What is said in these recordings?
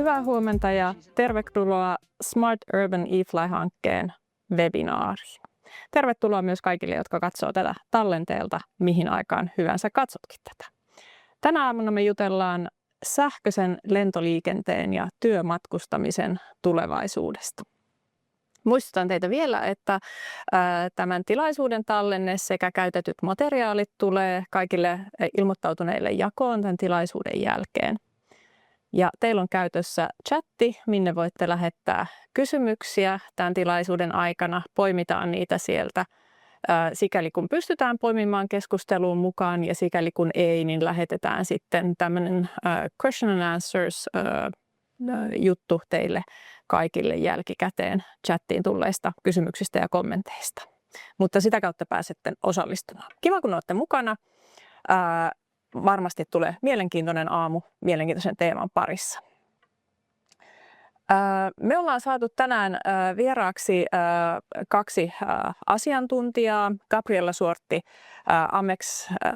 Hyvää huomenta ja tervetuloa Smart Urban eFly-hankkeen webinaariin. Tervetuloa myös kaikille, jotka katsoo tätä tallenteelta, mihin aikaan hyvänsä katsotkin tätä. Tänä aamuna me jutellaan sähköisen lentoliikenteen ja työmatkustamisen tulevaisuudesta. Muistutan teitä vielä, että tämän tilaisuuden tallenne sekä käytetyt materiaalit tulee kaikille ilmoittautuneille jakoon tämän tilaisuuden jälkeen. Ja teillä on käytössä chatti, minne voitte lähettää kysymyksiä tämän tilaisuuden aikana. Poimitaan niitä sieltä sikäli kun pystytään poimimaan keskusteluun mukaan ja sikäli kun ei, niin lähetetään sitten tämmöinen question and answers juttu teille kaikille jälkikäteen chattiin tulleista kysymyksistä ja kommenteista. Mutta sitä kautta pääsette osallistumaan. Kiva kun olette mukana. Varmasti tulee mielenkiintoinen aamu mielenkiintoisen teeman parissa. Me ollaan saatu tänään vieraaksi kaksi asiantuntijaa, Gabriella Suortti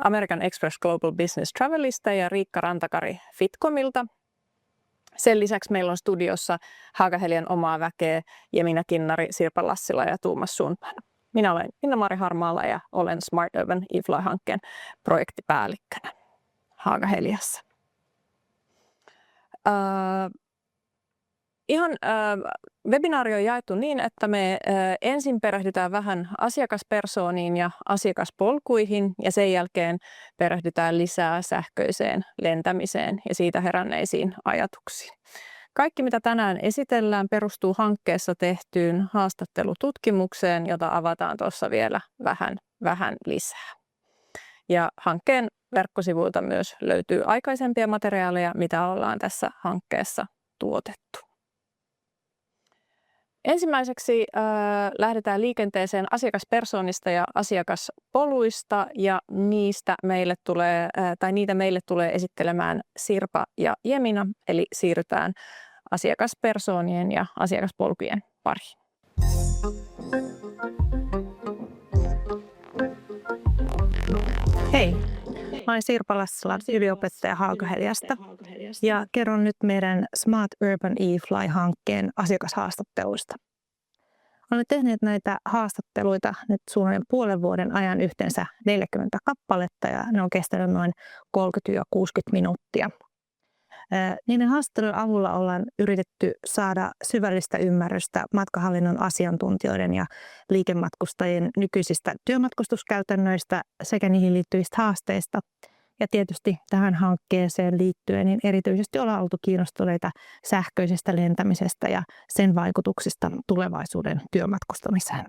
American Express Global Business Travelista ja Riikka Rantakari Fitcomilta. Sen lisäksi meillä on studiossa Haagahelian omaa väkeä Jemina Kinnari, Sirpa Lassila ja Tuomas Sundman. Minä olen Minna-Mari Harmaala ja olen Smart Urban eFly-hankkeen projektipäällikkönä Haagaheliassa. Webinaari on jaettu niin, että me ensin perehdytään vähän asiakaspersooniin ja asiakaspolkuihin ja sen jälkeen perehdytään lisää sähköiseen lentämiseen ja siitä heränneisiin ajatuksiin. Kaikki, mitä tänään esitellään, perustuu hankkeessa tehtyyn haastattelututkimukseen, jota avataan tuossa vielä vähän lisää. Ja hankkeen verkkosivuilta myös löytyy aikaisempia materiaaleja, mitä ollaan tässä hankkeessa tuotettu. Ensimmäiseksi lähdetään liikenteeseen asiakaspersoonista ja asiakaspoluista ja niitä meille tulee esittelemään Sirpa ja Jemina, eli siirrytään asiakaspersoonien ja asiakaspolkujen pariin. Hei, mä olen Sirpa Lassila, yliopettaja Haagaheliasta ja kerron nyt meidän Smart Urban eFly-hankkeen asiakashaastatteluista. Olen tehnyt näitä haastatteluita nyt suunnilleen puolen vuoden ajan yhteensä 40 kappaletta ja ne on kestänyt noin 30-60 minuuttia. Niiden haastattelujen avulla ollaan yritetty saada syvällistä ymmärrystä matkahallinnon asiantuntijoiden ja liikematkustajien nykyisistä työmatkustuskäytännöistä sekä niihin liittyvistä haasteista. Ja tietysti tähän hankkeeseen liittyen niin erityisesti ollaan oltu kiinnostuneita sähköisestä lentämisestä ja sen vaikutuksista tulevaisuuden työmatkustamiseen.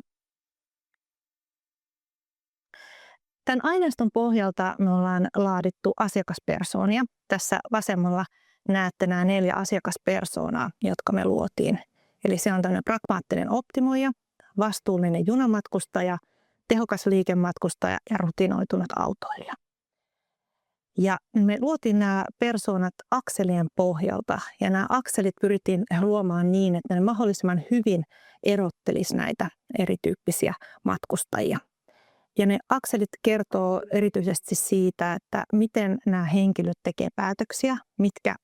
Tämän aineiston pohjalta me ollaan laadittu asiakaspersoonia. Tässä vasemmalla näette nämä 4 asiakaspersoonaa, jotka me luotiin. Eli se on tämmöinen pragmaattinen optimoija, vastuullinen junamatkustaja, tehokas liikematkustaja ja rutinoitunut autoilija. Ja me luotiin nämä persoonat akselien pohjalta ja nämä akselit pyrittiin luomaan niin, että ne mahdollisimman hyvin erottelisi näitä erityyppisiä matkustajia. Ja ne akselit kertoo erityisesti siitä, että miten nämä henkilöt tekee päätöksiä, mitkä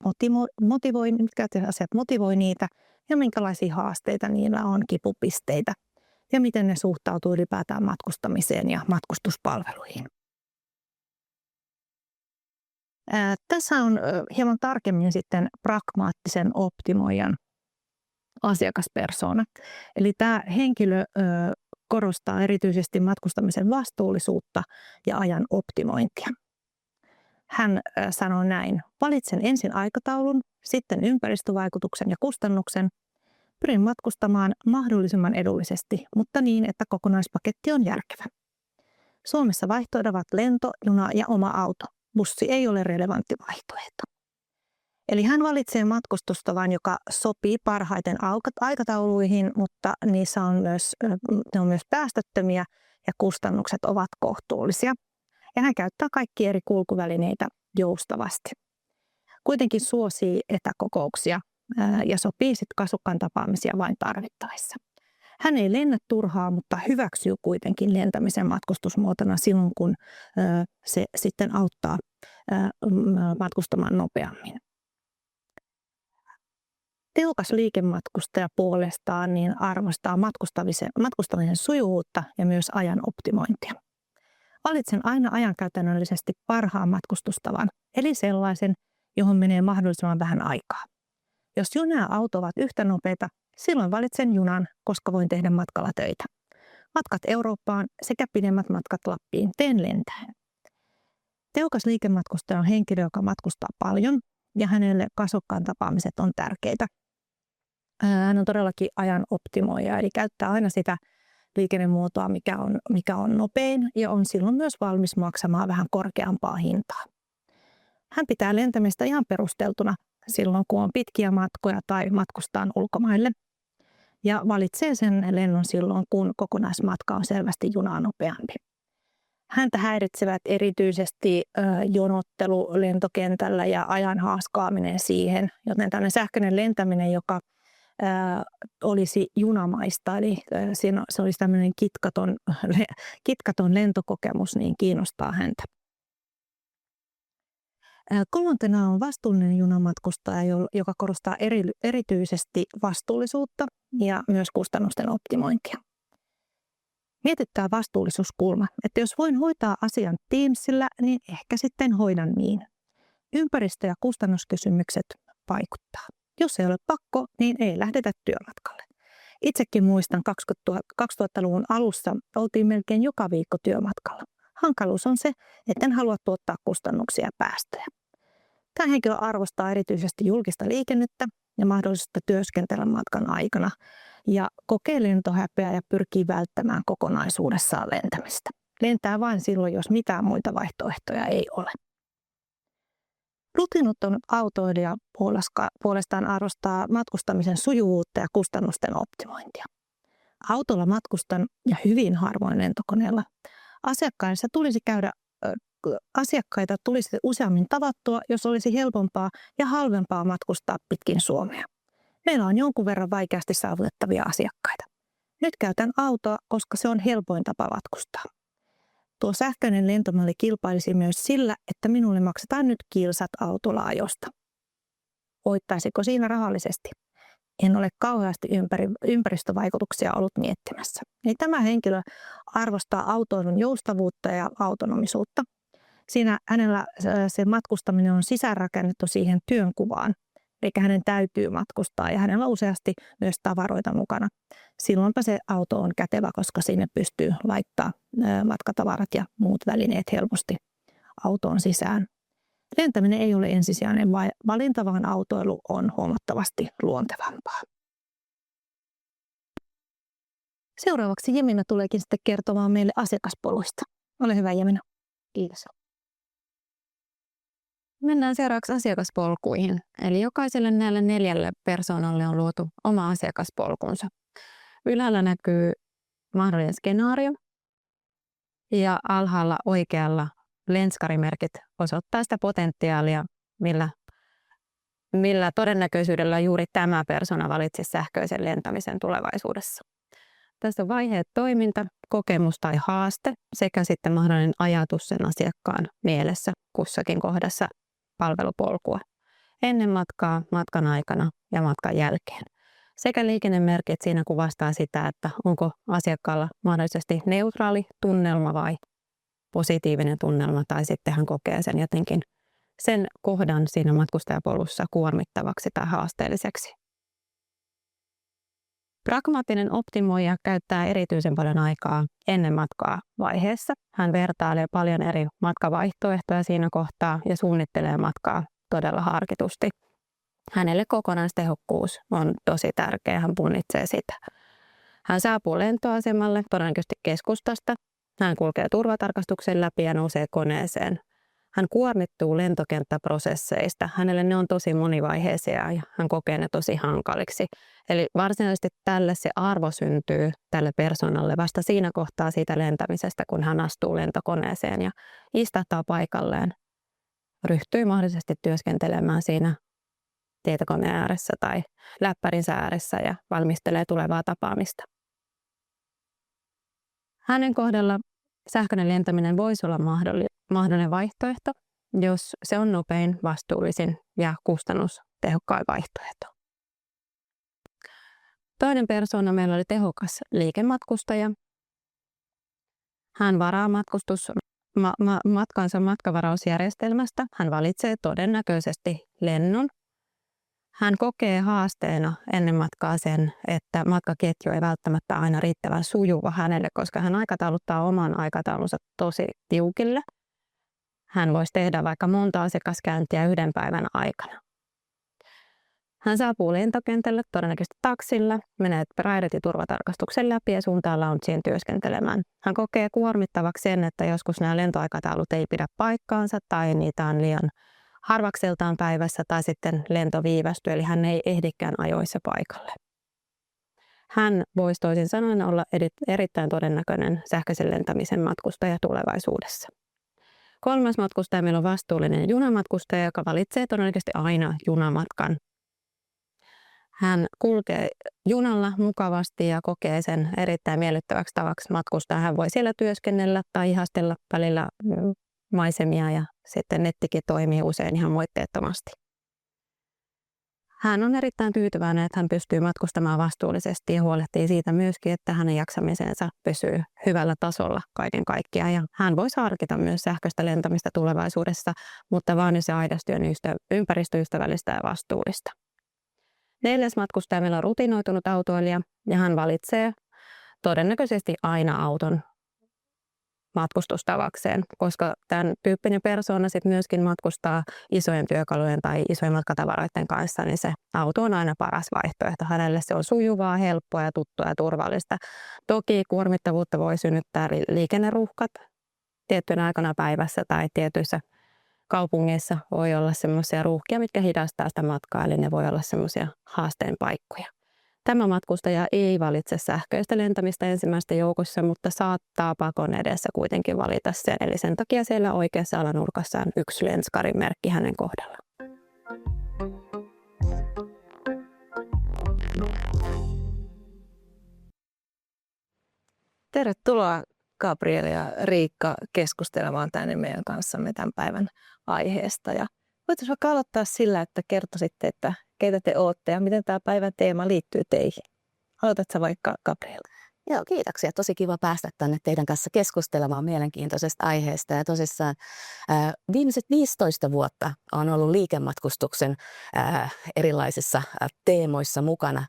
asiat motivoi niitä ja minkälaisia haasteita niillä on, kipupisteitä ja miten ne suhtautuu ylipäätään matkustamiseen ja matkustuspalveluihin. Tässä on hieman tarkemmin sitten pragmaattisen optimoijan asiakaspersona. Eli tämä henkilö korostaa erityisesti matkustamisen vastuullisuutta ja ajan optimointia. Hän sanoo näin: valitsen ensin aikataulun, sitten ympäristövaikutuksen ja kustannuksen. Pyrin matkustamaan mahdollisimman edullisesti, mutta niin, että kokonaispaketti on järkevä. Suomessa vaihtoehdot ovat lento, juna ja oma auto. Bussi ei ole relevantti vaihtoehto. Eli hän valitsee matkustustavan, joka sopii parhaiten aikatauluihin, mutta ne on myös päästöttömiä ja kustannukset ovat kohtuullisia. Ja hän käyttää kaikkia eri kulkuvälineitä joustavasti. Kuitenkin suosii etäkokouksia ja sopii sitten kasvokkain tapaamisia vain tarvittaessa. Hän ei lennä turhaa, mutta hyväksyy kuitenkin lentämisen matkustusmuotona silloin, kun se sitten auttaa matkustamaan nopeammin. Tehokas liikematkustaja puolestaan niin arvostaa matkustamisen sujuvuutta ja myös ajan optimointia. Valitsen aina ajankäytännöllisesti parhaan matkustustavan, eli sellaisen, johon menee mahdollisimman vähän aikaa. Jos juna ja auto ovat yhtä nopeita, silloin valitsen junan, koska voin tehdä matkalla töitä. Matkat Eurooppaan sekä pidemmät matkat Lappiin teen lentäen. Tehokas liikematkustaja on henkilö, joka matkustaa paljon ja hänelle kasvokkain tapaamiset on tärkeitä. Hän on todellakin ajan optimoija, eli käyttää aina sitä liikennemuotoa, mikä on nopein ja on silloin myös valmis maksamaan vähän korkeampaa hintaa. Hän pitää lentämistä ihan perusteltuna silloin, kun on pitkiä matkoja tai matkustaa ulkomaille. Ja valitsee sen lennon silloin, kun kokonaismatka on selvästi junaa nopeampi. Häntä häiritsevät erityisesti jonottelu lentokentällä ja ajan haaskaaminen siihen, joten tällainen sähköinen lentäminen, joka olisi junamaista, eli se olisi tämmöinen kitkaton lentokokemus, niin kiinnostaa häntä. Kolmantena on vastuullinen junamatkustaja, joka korostaa erityisesti vastuullisuutta ja myös kustannusten optimointia. Mietitään vastuullisuuskulma, että jos voin hoitaa asian Teamsillä, niin ehkä sitten hoidan niin. Ympäristö- ja kustannuskysymykset vaikuttaa. Jos ei ole pakko, niin ei lähdetä työmatkalle. Itsekin muistan 2000-luvun alussa oltiin melkein joka viikko työmatkalla. Hankaluus on se, että en halua tuottaa kustannuksia ja päästöjä. Tämä henkilö arvostaa erityisesti julkista liikennettä ja mahdollista työskentellä matkan aikana ja kokee lentohäpeää ja pyrkii välttämään kokonaisuudessaan lentämistä. Lentää vain silloin, jos mitään muita vaihtoehtoja ei ole. Rutiinittunut autoilija puolestaan arvostaa matkustamisen sujuvuutta ja kustannusten optimointia. Autolla matkustan ja hyvin harvoin lentokoneella. Asiakkaita tulisi useammin tavattua, jos olisi helpompaa ja halvempaa matkustaa pitkin Suomea. Meillä on jonkun verran vaikeasti saavutettavia asiakkaita. Nyt käytän autoa, koska se on helpoin tapa matkustaa. Tuo sähköinen lentomalli kilpailisi myös sillä, että minulle maksetaan nyt kilsat autolla-ajosta. Voittaisiko siinä rahallisesti? En ole kauheasti ympäristövaikutuksia ollut miettimässä. Eli tämä henkilö arvostaa autoilun joustavuutta ja autonomisuutta. Siinä hänellä se matkustaminen on sisäänrakennettu siihen työnkuvaan, eli hänen täytyy matkustaa ja hänellä on useasti myös tavaroita mukana. Silloinpa se auto on kätevä, koska sinne pystyy laittaa matkatavarat ja muut välineet helposti autoon sisään. Lentäminen ei ole ensisijainen valinta, vaan autoilu on huomattavasti luontevampaa. Seuraavaksi Jemina tuleekin sitten kertomaan meille asiakaspoluista. Ole hyvä, Jemina. Kiitos. Mennään seuraavaksi asiakaspolkuihin. Eli jokaiselle näille 4 persoonalle on luotu oma asiakaspolkunsa. Ylhäällä näkyy mahdollinen skenaario ja alhaalla oikealla lenskarimerkit osoittaa sitä potentiaalia, millä todennäköisyydellä juuri tämä persona valitsisi sähköisen lentämisen tulevaisuudessa. Tässä on vaiheet, toiminta, kokemus tai haaste sekä sitten mahdollinen ajatus sen asiakkaan mielessä kussakin kohdassa palvelupolkua. Ennen matkaa, matkan aikana ja matkan jälkeen. Sekä liikennemerkit siinä kuvastaa sitä, että onko asiakkaalla mahdollisesti neutraali tunnelma vai positiivinen tunnelma tai sitten hän kokee sen jotenkin sen kohdan siinä matkustajapolussa kuormittavaksi tai haasteelliseksi. Pragmaattinen optimoija käyttää erityisen paljon aikaa ennen matkaa vaiheessa. Hän vertailee paljon eri matkavaihtoehtoja siinä kohtaa ja suunnittelee matkaa todella harkitusti. Hänelle kokonaistehokkuus on tosi tärkeä, hän punnitsee sitä. Hän saapuu lentoasemalle todennäköisesti keskustasta. Hän kulkee turvatarkastuksen läpi ja nousee koneeseen. Hän kuormittuu lentokenttäprosesseista. Hänelle ne on tosi monivaiheisia ja hän kokee ne tosi hankaliksi. Eli varsinaisesti tälle se arvo syntyy tälle persoonalle vasta siinä kohtaa siitä lentämisestä, kun hän astuu lentokoneeseen ja istahtaa paikalleen. Ryhtyy mahdollisesti työskentelemään siinä tietokoneen ääressä tai läppärinsä ääressä ja valmistelee tulevaa tapaamista. Hänen kohdalla sähköinen lentäminen voisi olla mahdollinen vaihtoehto, jos se on nopein, vastuullisin ja kustannustehokkain vaihtoehto. Toinen persoona meillä oli tehokas liikematkustaja. Hän varaa matkansa matkavarausjärjestelmästä. Hän valitsee todennäköisesti lennon. Hän kokee haasteena ennen matkaa sen, että matkaketju ei välttämättä aina riittävän sujuva hänelle, koska hän aikatauluttaa oman aikataulunsa tosi tiukille. Hän voisi tehdä vaikka monta asiakaskäyntiä yhden päivän aikana. Hän saapuu lentokentälle todennäköisesti taksilla, menee Priority-turvatarkastuksen läpi ja suuntaa loungeen työskentelemään. Hän kokee kuormittavaksi sen, että joskus nämä lentoaikataulut ei pidä paikkaansa tai niitä on liian harvakseltaan päivässä tai sitten lento viivästyy, eli hän ei ehdikään ajoissa paikalle. Hän voisi toisin sanoen olla erittäin todennäköinen sähköisen lentämisen matkustaja tulevaisuudessa. Kolmas matkustaja meillä on vastuullinen junamatkustaja, joka valitsee todennäköisesti aina junamatkan. Hän kulkee junalla mukavasti ja kokee sen erittäin miellyttäväksi tavaksi matkustaa. Hän voi siellä työskennellä tai ihastella välillä maisemia ja sitten nettikin toimii usein ihan moitteettomasti. Hän on erittäin tyytyväinen, että hän pystyy matkustamaan vastuullisesti ja huolehtii siitä myöskin, että hänen jaksamisensa pysyy hyvällä tasolla kaiken kaikkiaan. Ja hän voisi harkita myös sähköistä lentämistä tulevaisuudessa, mutta vaan jos se aidosti on ympäristöystävällistä ja vastuullista. Neljäs matkustaja meillä on rutinoitunut autoilija ja hän valitsee todennäköisesti aina auton matkustustavakseen, koska tämän tyyppinen persoona sitten myöskin matkustaa isojen työkalujen tai isojen matkatavaroiden kanssa, niin se auto on aina paras vaihtoehto. Hänelle se on sujuvaa, helppoa ja tuttua ja turvallista. Toki kuormittavuutta voi synnyttää liikenneruuhkat tiettynä aikana päivässä tai tietyissä kaupungeissa voi olla semmoisia ruuhkia, mitkä hidastaa sitä matkaa, eli ne voi olla semmoisia haasteen paikkoja. Tämä matkustaja ei valitse sähköistä lentämistä ensimmäistä joukossa, mutta saattaa pakon edessä kuitenkin valita sen. Eli sen takia siellä oikeassa alanurkassa on yksi lenskarin merkki hänen kohdallaan. Tervetuloa Gabriela ja Riikka keskustelemaan tänne meidän kanssamme tämän päivän aiheesta. Ja voitaisiin vaikka aloittaa sillä, että kertoisitte, että keitä te olette ja miten tämä päivän teema liittyy teihin. Aloitatko vaikka Gabriela? Joo, kiitoksia. Tosi kiva päästä tänne teidän kanssa keskustelemaan mielenkiintoisesta aiheesta. Ja tosissaan viimeiset 15 vuotta olen ollut liikematkustuksen erilaisissa teemoissa mukana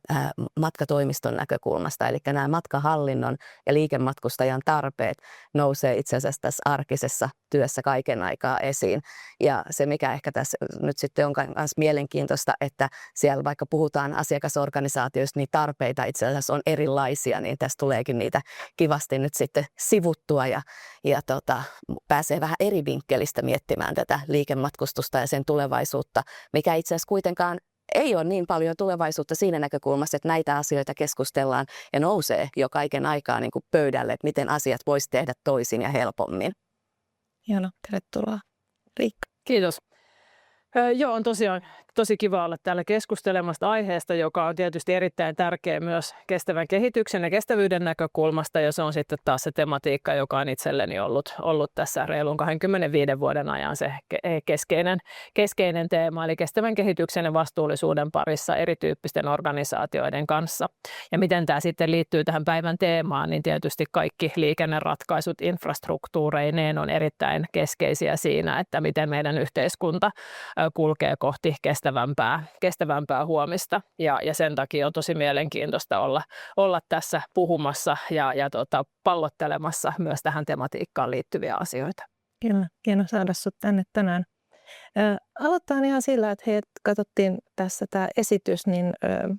matkatoimiston näkökulmasta. Eli nämä matkahallinnon ja liikematkustajan tarpeet nousee itse asiassa tässä arkisessa työssä kaiken aikaa esiin. Ja se, mikä ehkä tässä nyt sitten on myös mielenkiintoista, että siellä vaikka puhutaan asiakasorganisaatioista, niin tarpeita itse asiassa on erilaisia, niin tästä tuleekin niitä kivasti nyt sitten sivuttua ja pääsee vähän eri vinkkelistä miettimään tätä liikematkustusta ja sen tulevaisuutta, mikä itse asiassa kuitenkaan ei ole niin paljon tulevaisuutta siinä näkökulmassa, että näitä asioita keskustellaan ja nousee jo kaiken aikaa niin kuin pöydälle, että miten asiat voisi tehdä toisin ja helpommin. Hienoa, tervetuloa. Riikka. Kiitos. Joo, on tosiaan tosi kiva olla täällä keskustelemasta aiheesta, joka on tietysti erittäin tärkeä myös kestävän kehityksen ja kestävyyden näkökulmasta. Ja se on sitten taas se tematiikka, joka on itselleni ollut tässä reilun 25 vuoden ajan se keskeinen teema. Eli kestävän kehityksen ja vastuullisuuden parissa erityyppisten organisaatioiden kanssa. Ja miten tämä sitten liittyy tähän päivän teemaan, niin tietysti kaikki liikenneratkaisut infrastruktuureineen on erittäin keskeisiä siinä, että miten meidän yhteiskunta kulkee kohti kestävämpää huomista. Ja sen takia on tosi mielenkiintoista olla tässä puhumassa ja pallottelemassa myös tähän tematiikkaan liittyviä asioita. Kyllä, hieno saada sinut tänne tänään. Aloitetaan ihan sillä, että katsottiin tässä tämä esitys, niin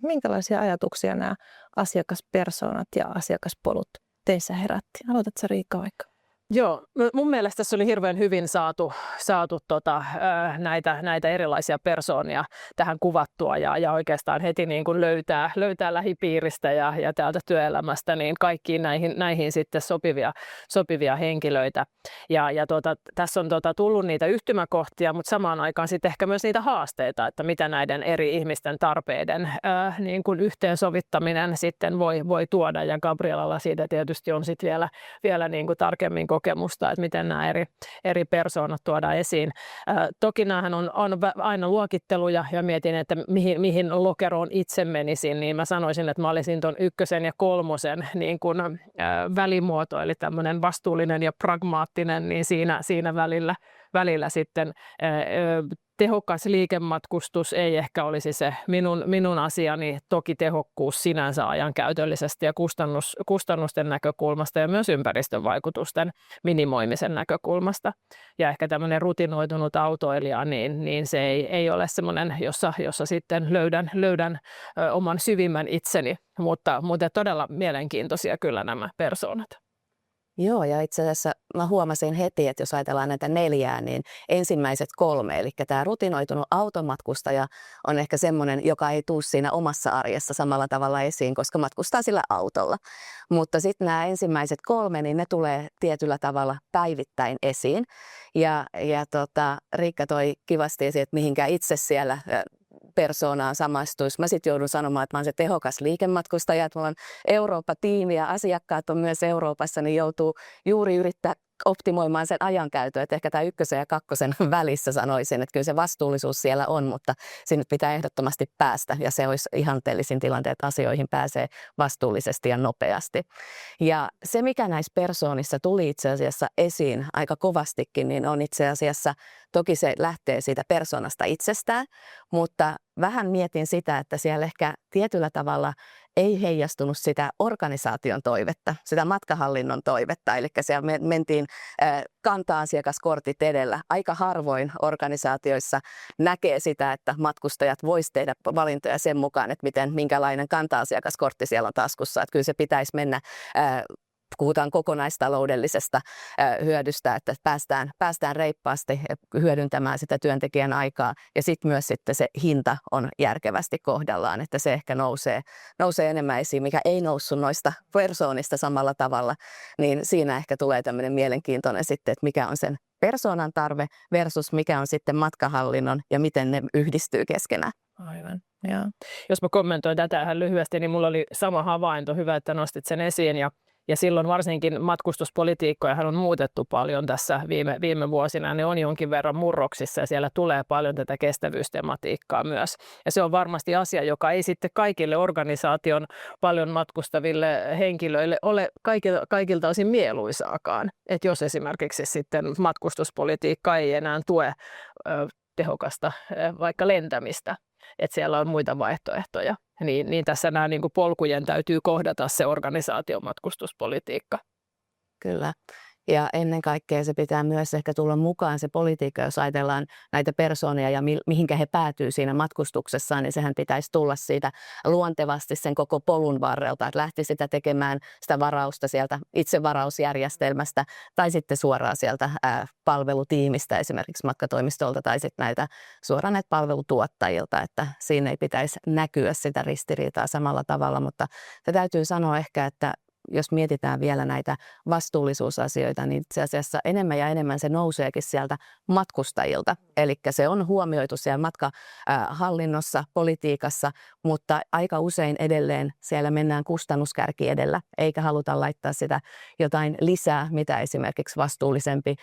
minkälaisia ajatuksia nämä asiakaspersoonat ja asiakaspolut teissä herätti? Aloitatko Riikka vaikka? Joo, mun mielestä tässä oli hirveän hyvin saatu näitä erilaisia persoonia tähän kuvattua ja oikeastaan heti niin kuin löytää lähipiiristä ja täältä työelämästä niin kaikkiin näihin sitten sopivia henkilöitä. Tässä on tullut niitä yhtymäkohtia, mutta samaan aikaan sitten ehkä myös niitä haasteita, että mitä näiden eri ihmisten tarpeiden niin kuin yhteensovittaminen sitten voi tuoda. Ja Gabrielalla siitä tietysti on sitten vielä niin kuin tarkemmin kokemusta, että miten nämä eri persoonat tuodaan esiin. Toki näähän on aina luokitteluja ja mietin, että mihin lokeroon itse menisin, niin mä sanoisin, että mä olisin tuon 1 ja 3 niin kuin, välimuoto, eli tämmöinen vastuullinen ja pragmaattinen, niin siinä välillä sitten tehokas liikematkustus ei ehkä olisi se minun asiani, toki tehokkuus sinänsä ajankäytöllisesti ja kustannusten näkökulmasta ja myös ympäristön vaikutusten minimoimisen näkökulmasta. Ja ehkä tämmöinen rutinoitunut autoilija, niin se ei ole semmoinen, jossa sitten löydän oman syvimmän itseni, mutta todella mielenkiintoisia kyllä nämä persoonat. Joo, ja itse asiassa mä huomasin heti, että jos ajatellaan näitä 4, niin ensimmäiset 3, eli tämä rutinoitunut automatkustaja on ehkä semmoinen, joka ei tule siinä omassa arjessa samalla tavalla esiin, koska matkustaa sillä autolla. Mutta sitten nämä ensimmäiset 3, niin ne tulee tietyllä tavalla päivittäin esiin. Ja Riikka toi kivasti esiin, että mihinkä itse siellä persoonaan samastuisi. Mä sitten joudun sanomaan, että mä oon se tehokas liikematkustaja, että mulla on Eurooppa-tiimi ja asiakkaat on myös Euroopassa, niin joutuu juuri yrittää optimoimaan sen ajankäytön, että ehkä tämä 1 ja 2 välissä sanoisin, että kyllä se vastuullisuus siellä on, mutta sinne pitää ehdottomasti päästä ja se olisi ihanteellisin tilanteet, että asioihin pääsee vastuullisesti ja nopeasti. Ja se, mikä näissä persoonissa tuli itse asiassa esiin aika kovastikin, niin on itse asiassa, toki se lähtee siitä persoonasta itsestään, mutta vähän mietin sitä, että siellä ehkä tietyllä tavalla ei heijastunut sitä organisaation toivetta, sitä matkahallinnon toivetta, eli siellä mentiin kanta-asiakaskortit edellä. Aika harvoin organisaatioissa näkee sitä, että matkustajat voisivat tehdä valintoja sen mukaan, että minkälainen kanta-asiakaskortti siellä on taskussa. Että kyllä se pitäisi mennä puhutaan kokonaistaloudellisesta hyödystä, että päästään reippaasti hyödyntämään sitä työntekijän aikaa ja sitten myös se hinta on järkevästi kohdallaan, että se ehkä nousee enemmän esiin, mikä ei noussut noista persoonista samalla tavalla, niin siinä ehkä tulee tämmöinen mielenkiintoinen sitten, että mikä on sen persoonan tarve versus mikä on sitten matkahallinnon ja miten ne yhdistyy keskenään. Aivan, joo. Jos mä kommentoin tätä ihan lyhyesti, niin mulla oli sama havainto, hyvä, että nostit sen esiin ja silloin varsinkin matkustuspolitiikkojahan on muutettu paljon tässä viime vuosina. Ne on jonkin verran murroksissa ja siellä tulee paljon tätä kestävyystematiikkaa myös. Ja se on varmasti asia, joka ei sitten kaikille organisaation paljon matkustaville henkilöille ole kaikilta osin mieluisaakaan. Että jos esimerkiksi sitten matkustuspolitiikka ei enää tue tehokasta vaikka lentämistä, että siellä on muita vaihtoehtoja. Niin tässä nämä niin kuin polkujen täytyy kohdata se organisaation matkustuspolitiikka. Kyllä. Ja ennen kaikkea se pitää myös ehkä tulla mukaan se politiikka, jos ajatellaan näitä persoonia ja mihinkä he päätyy siinä matkustuksessaan, niin sehän pitäisi tulla siitä luontevasti sen koko polun varrelta, että lähti sitä tekemään sitä varausta sieltä itsevarausjärjestelmästä tai sitten suoraan sieltä palvelutiimistä esimerkiksi matkatoimistolta tai sitten suoraan näitä palvelutuottajilta, että siinä ei pitäisi näkyä sitä ristiriitaa samalla tavalla, mutta se täytyy sanoa ehkä, että jos mietitään vielä näitä vastuullisuusasioita, niin itse asiassa enemmän ja enemmän se nouseekin sieltä matkustajilta. Eli se on huomioitu siellä matkahallinnossa, politiikassa, mutta aika usein edelleen siellä mennään kustannuskärki edellä, eikä haluta laittaa sitä jotain lisää, mitä esimerkiksi vastuullisempi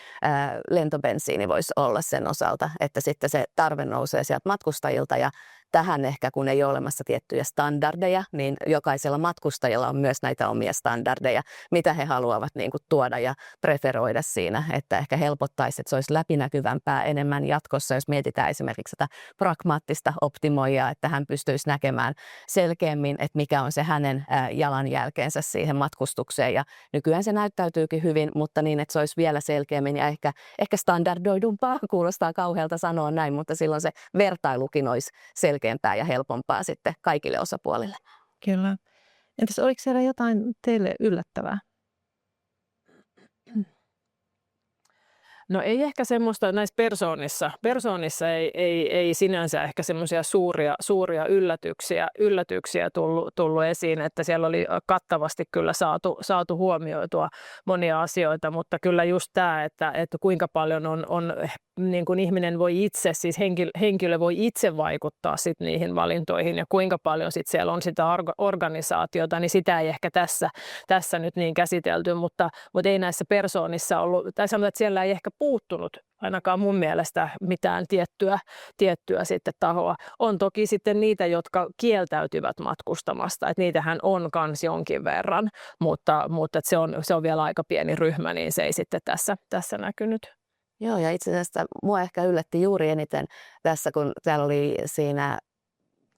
lentobensiini voisi olla sen osalta, että sitten se tarve nousee sieltä matkustajilta ja tähän ehkä, kun ei ole olemassa tiettyjä standardeja, niin jokaisella matkustajalla on myös näitä omia standardeja, mitä he haluavat niin kuin tuoda ja preferoida siinä, että ehkä helpottaisi, että se olisi läpinäkyvämpää enemmän jatkossa, jos mietitään esimerkiksi sitä pragmaattista optimoijaa, että hän pystyisi näkemään selkeämmin, että mikä on se hänen jalanjälkeensä siihen matkustukseen. Ja nykyään se näyttäytyykin hyvin, mutta niin, että se olisi vielä selkeämmin ja ehkä standardoidumpaa, kuulostaa kauhealta sanoa näin, mutta silloin se vertailukin olisi selkeämpää ja helpompaa sitten kaikille osapuolille. Kyllä. Entäs oliko siellä jotain teille yllättävää? No ei ehkä semmoista näissä persoonissa ei sinänsä ehkä semmoisia suuria yllätyksiä tullut esiin, että siellä oli kattavasti kyllä saatu huomioitua monia asioita, mutta kyllä just tämä, että kuinka paljon on niin kuin ihminen voi itse, siis henkilö voi itse vaikuttaa sit niihin valintoihin ja kuinka paljon sit siellä on sitä organisaatiota, niin sitä ei ehkä tässä nyt niin käsitelty, mutta ei näissä persoonissa ollut, tai sanotaan, että siellä ei ehkä puuttunut ainakaan mun mielestä mitään tiettyä sitten tahoa. On toki sitten niitä, jotka kieltäytyvät matkustamasta, että niitähän on kans jonkin verran, mutta että se on vielä aika pieni ryhmä, niin se ei sitten tässä näkynyt. Joo, ja itse asiassa mua ehkä yllätti juuri eniten tässä, kun täällä oli siinä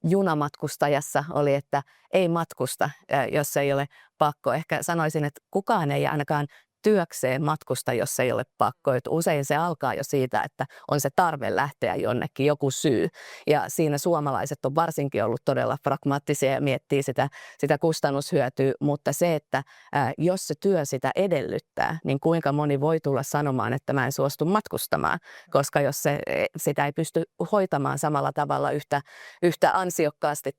junamatkustajassa oli, että ei matkusta, jos ei ole pakko. Ehkä sanoisin, että kukaan ei ainakaan työkseen matkusta, jos ei ole pakko. Että usein se alkaa jo siitä, että on se tarve lähteä jonnekin, joku syy. Ja siinä suomalaiset on varsinkin ollut todella pragmaattisia ja miettii sitä kustannushyötyä, mutta se, että jos se työ sitä edellyttää, niin kuinka moni voi tulla sanomaan, että mä en suostu matkustamaan, koska jos sitä ei pysty hoitamaan samalla tavalla yhtä ansiokkaasti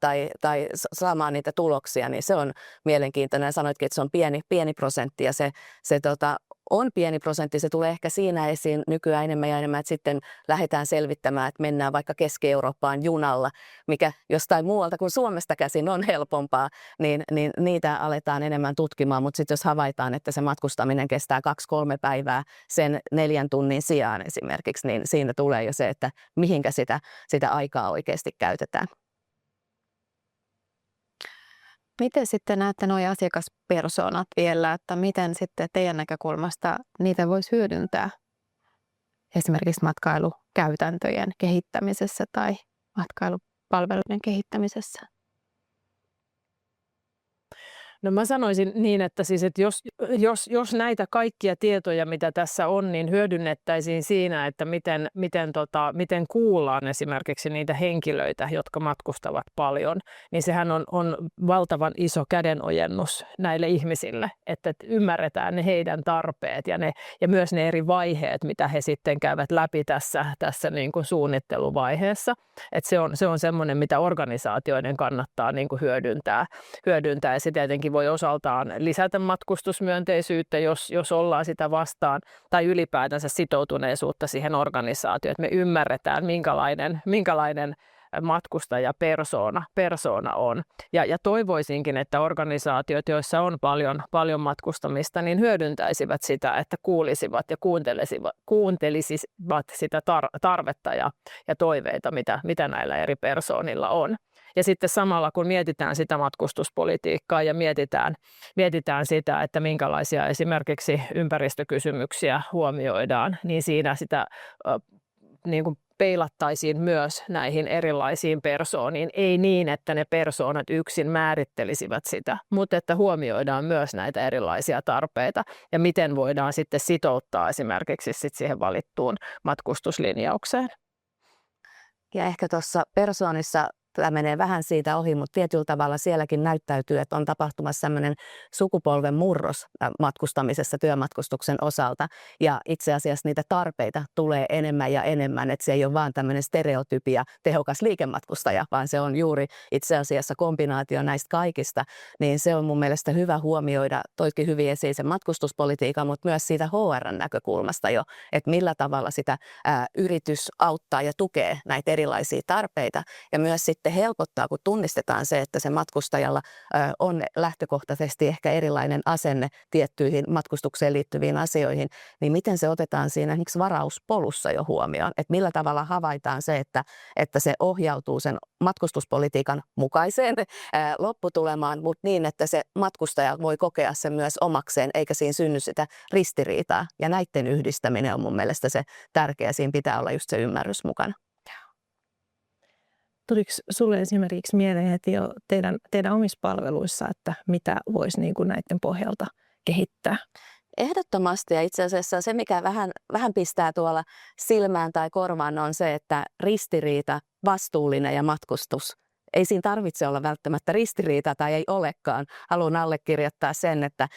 tai saamaan niitä tuloksia, niin se on mielenkiintoinen. Sanoitkin, että se on pieni prosentti ja se on pieni prosentti, se tulee ehkä siinä esiin nykyään enemmän ja enemmän, että sitten lähdetään selvittämään, että mennään vaikka Keski-Eurooppaan junalla, mikä jostain muualta kuin Suomesta käsin on helpompaa, niin niitä aletaan enemmän tutkimaan, mutta sitten jos havaitaan, että se matkustaminen kestää 2-3 päivää sen 4 tunnin sijaan esimerkiksi, niin siinä tulee jo se, että mihinkä sitä aikaa oikeasti käytetään. Miten sitten näette nuo asiakaspersoonat vielä, että miten sitten teidän näkökulmasta niitä voisi hyödyntää esimerkiksi matkailukäytäntöjen kehittämisessä tai matkailupalveluiden kehittämisessä? No mä sanoisin niin, että siis, että jos näitä kaikkia tietoja, mitä tässä on, niin hyödynnettäisiin siinä, että miten kuullaan esimerkiksi niitä henkilöitä, jotka matkustavat paljon, niin sehän on valtavan iso kädenojennus näille ihmisille, että ymmärretään ne heidän tarpeet ja myös ne eri vaiheet, mitä he sitten käyvät läpi tässä niin kuin suunnitteluvaiheessa. Että se on semmoinen, mitä organisaatioiden kannattaa niin kuin hyödyntää ja se tietenkin voi osaltaan lisätä matkustusmyönteisyyttä, jos ollaan sitä vastaan, tai ylipäätänsä sitoutuneisuutta siihen organisaatioon, että me ymmärretään, minkälainen matkustajapersona on. Ja toivoisinkin, että organisaatiot, joissa on paljon matkustamista, niin hyödyntäisivät sitä, että kuulisivat ja kuuntelisivat sitä tarvetta ja toiveita, mitä näillä eri persoonilla on. Ja sitten samalla, kun mietitään sitä matkustuspolitiikkaa ja mietitään sitä, että minkälaisia esimerkiksi ympäristökysymyksiä huomioidaan, niin siinä sitä niin kuin peilattaisiin myös näihin erilaisiin persooniin. Ei niin, että ne persoonat yksin määrittelisivät sitä, mutta että huomioidaan myös näitä erilaisia tarpeita ja miten voidaan sitten sitouttaa esimerkiksi sit siihen valittuun matkustuslinjaukseen. Ja ehkä tuossa persoonissa tämä menee vähän siitä ohi, mutta tietyllä tavalla sielläkin näyttäytyy, että on tapahtumassa sellainen sukupolven murros matkustamisessa työmatkustuksen osalta. Ja itse asiassa niitä tarpeita tulee enemmän ja enemmän, että se ei ole vaan tämmöinen stereotypia tehokas liikematkustaja, vaan se on juuri itse asiassa kombinaatio näistä kaikista. Niin se on mun mielestä hyvä huomioida, toikin hyvin esiin sen matkustuspolitiikan, mutta myös siitä HR:n näkökulmasta jo, että millä tavalla sitä yritys auttaa ja tukee näitä erilaisia tarpeita ja myös sitten helpottaa, kun tunnistetaan se, että se matkustajalla on lähtökohtaisesti ehkä erilainen asenne tiettyihin matkustukseen liittyviin asioihin, niin miten se otetaan siinä esimerkiksi varauspolussa jo huomioon, että millä tavalla havaitaan se, että se ohjautuu sen matkustuspolitiikan mukaiseen lopputulemaan, mutta niin, että se matkustaja voi kokea sen myös omakseen, eikä siinä synny sitä ristiriitaa. Ja näiden yhdistäminen on mun mielestä se tärkeä, siinä pitää olla just se ymmärrys mukana. Tuliko sinulle esimerkiksi mieleen heti jo teidän omissa palveluissa, että mitä voisi niin kuin näiden pohjalta kehittää? Ehdottomasti, ja itse asiassa se, mikä vähän pistää tuolla silmään tai korvaan, on se, että ristiriita, vastuullinen ja matkustus ei siinä tarvitse olla välttämättä ristiriita tai ei olekaan. Haluan allekirjoittaa sen, että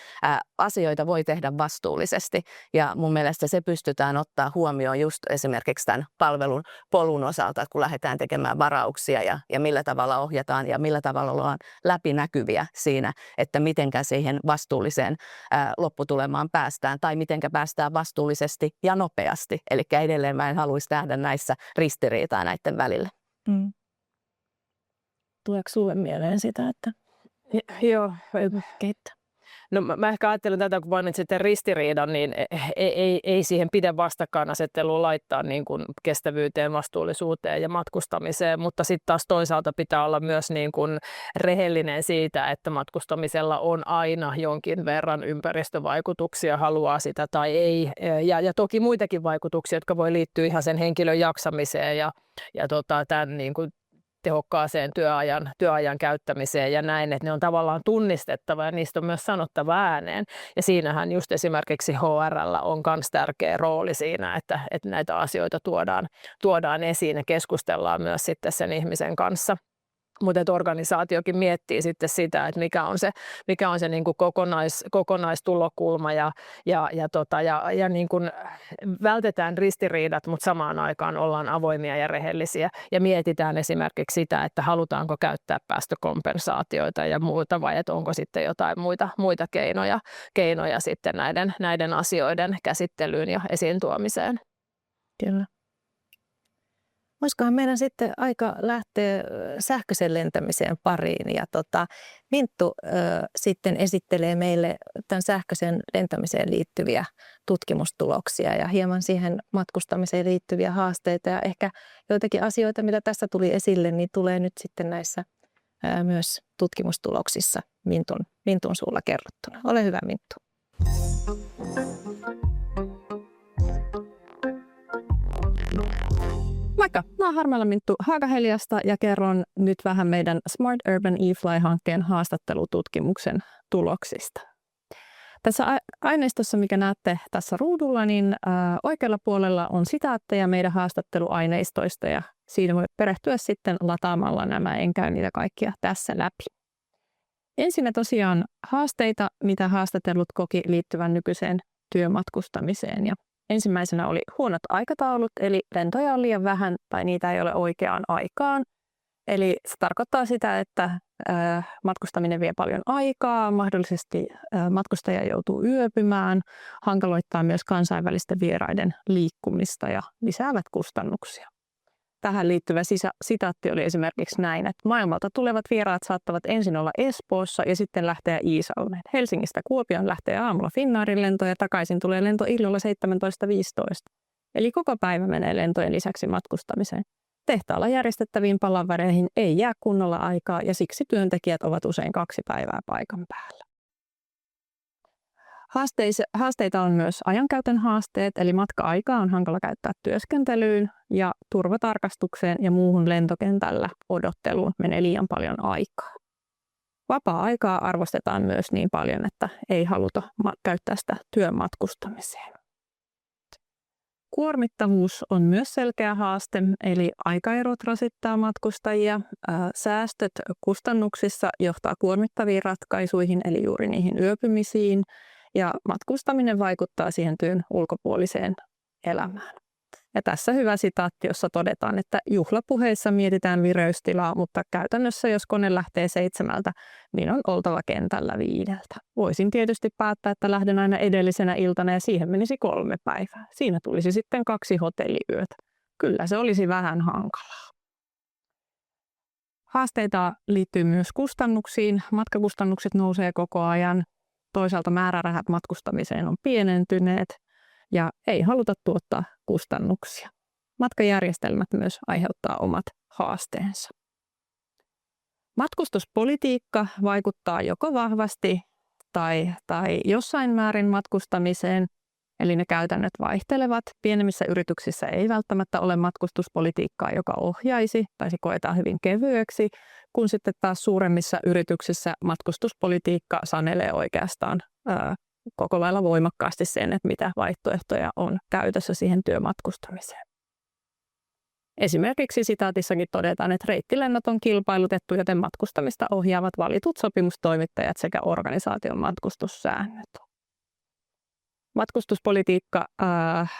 asioita voi tehdä vastuullisesti ja mun mielestä se pystytään ottaa huomioon just esimerkiksi tämän palvelun polun osalta, kun lähdetään tekemään varauksia ja millä tavalla ohjataan ja millä tavalla ollaan läpinäkyviä siinä, että mitenkä siihen vastuulliseen lopputulemaan päästään tai mitenkä päästään vastuullisesti ja nopeasti. Eli edelleen mä en haluaisi nähdä näissä ristiriitaa näiden välillä. Tuleeko sulle mieleen sitä, että Joo, kehittää? no mä ehkä ajattelen tätä, kun mainitsitte ristiriidan, niin ei siihen pidä vastakkainasettelua laittaa niin kuin kestävyyteen, vastuullisuuteen ja matkustamiseen, mutta sitten taas toisaalta pitää olla myös niin kuin rehellinen siitä, että matkustamisella on aina jonkin verran ympäristövaikutuksia, haluaa sitä tai ei, ja toki muitakin vaikutuksia, jotka voi liittyä ihan sen henkilön jaksamiseen ja tämän niin kuin tehokkaaseen työajan käyttämiseen ja näin, että ne on tavallaan tunnistettava ja niistä on myös sanottava ääneen. Ja siinähän just esimerkiksi HR:llä on myös tärkeä rooli siinä, että näitä asioita tuodaan esiin ja keskustellaan myös sitten sen ihmisen kanssa. Mutta organisaatiokin miettii sitten sitä, että mikä on se niin kuin kokonaistulokulma ja niin kuin vältetään ristiriidat, mutta samaan aikaan ollaan avoimia ja rehellisiä ja mietitään esimerkiksi sitä, että halutaanko käyttää päästökompensaatioita ja muuta vai että onko sitten jotain muita keinoja sitten näiden asioiden käsittelyyn ja esiin tuomiseen. Kyllä. Olisikohan meidän sitten aika lähteä sähköisen lentämiseen pariin ja Minttu sitten esittelee meille tämän sähköisen lentämiseen liittyviä tutkimustuloksia ja hieman siihen matkustamiseen liittyviä haasteita ja ehkä joitakin asioita, mitä tässä tuli esille, niin tulee nyt sitten näissä myös tutkimustuloksissa Mintun suulla kerrottuna. Ole hyvä, Minttu. Moikka! Mä oon Harmela Minttu Haakaheliasta ja kerron nyt vähän meidän Smart Urban eFly-hankkeen haastattelututkimuksen tuloksista. Tässä aineistossa, mikä näette tässä ruudulla, niin oikealla puolella on sitaatteja meidän haastatteluaineistoista ja siinä voi perehtyä sitten lataamalla nämä, en käy niitä kaikkia tässä läpi. Ensinnä tosiaan haasteita, mitä haastatellut koki liittyvän nykyiseen työmatkustamiseen ja ensimmäisenä oli huonot aikataulut, eli lentoja on liian vähän tai niitä ei ole oikeaan aikaan. Eli se tarkoittaa sitä, että matkustaminen vie paljon aikaa, mahdollisesti matkustaja joutuu yöpymään, hankaloittaa myös kansainvälisten vieraiden liikkumista ja lisäävät kustannuksia. Tähän liittyvä sitaatti oli esimerkiksi näin, että maailmalta tulevat vieraat saattavat ensin olla Espoossa ja sitten lähteä Iisalmeen. Helsingistä Kuopioon lähtee aamulla Finnairin lento ja takaisin tulee lento illalla 17.15. Eli koko päivä menee lentojen lisäksi matkustamiseen. Tehtaalla järjestettäviin palavereihin ei jää kunnolla aikaa ja siksi työntekijät ovat usein 2 päivää paikan päällä. Haasteita on myös ajankäytön haasteet, eli matka-aikaa on hankala käyttää työskentelyyn ja turvatarkastukseen ja muuhun lentokentällä odotteluun menee liian paljon aikaa. Vapaa-aikaa arvostetaan myös niin paljon, että ei haluta käyttää sitä työmatkustamiseen. Kuormittavuus on myös selkeä haaste, eli aikaerot rasittaa matkustajia. Säästöt kustannuksissa johtaa kuormittaviin ratkaisuihin, eli juuri niihin yöpymisiin. Ja matkustaminen vaikuttaa siihen työn ulkopuoliseen elämään. Ja tässä hyvä sitaatti, jossa todetaan, että juhlapuheissa mietitään vireystilaa, mutta käytännössä jos kone lähtee 7, niin on oltava kentällä 5. Voisin tietysti päättää, että lähden aina edellisenä iltana ja siihen menisi 3 päivää. Siinä tulisi sitten 2 hotelliyötä. Kyllä se olisi vähän hankalaa. Haasteita liittyy myös kustannuksiin. Matkakustannukset nousee koko ajan. Toisaalta määrärahat matkustamiseen on pienentyneet ja ei haluta tuottaa kustannuksia. Matkajärjestelmät myös aiheuttaa omat haasteensa. Matkustuspolitiikka vaikuttaa joko vahvasti tai jossain määrin matkustamiseen, eli ne käytännöt vaihtelevat. Pienemmissä yrityksissä ei välttämättä ole matkustuspolitiikkaa, joka ohjaisi tai se koetaan hyvin kevyeksi, kun sitten taas suuremmissa yrityksissä matkustuspolitiikka sanelee oikeastaan koko lailla voimakkaasti sen, että mitä vaihtoehtoja on käytössä siihen työmatkustamiseen. Esimerkiksi sitaatissakin todetaan, että reittilennot on kilpailutettu, joten matkustamista ohjaavat valitut sopimustoimittajat sekä organisaation matkustussäännöt. Matkustuspolitiikka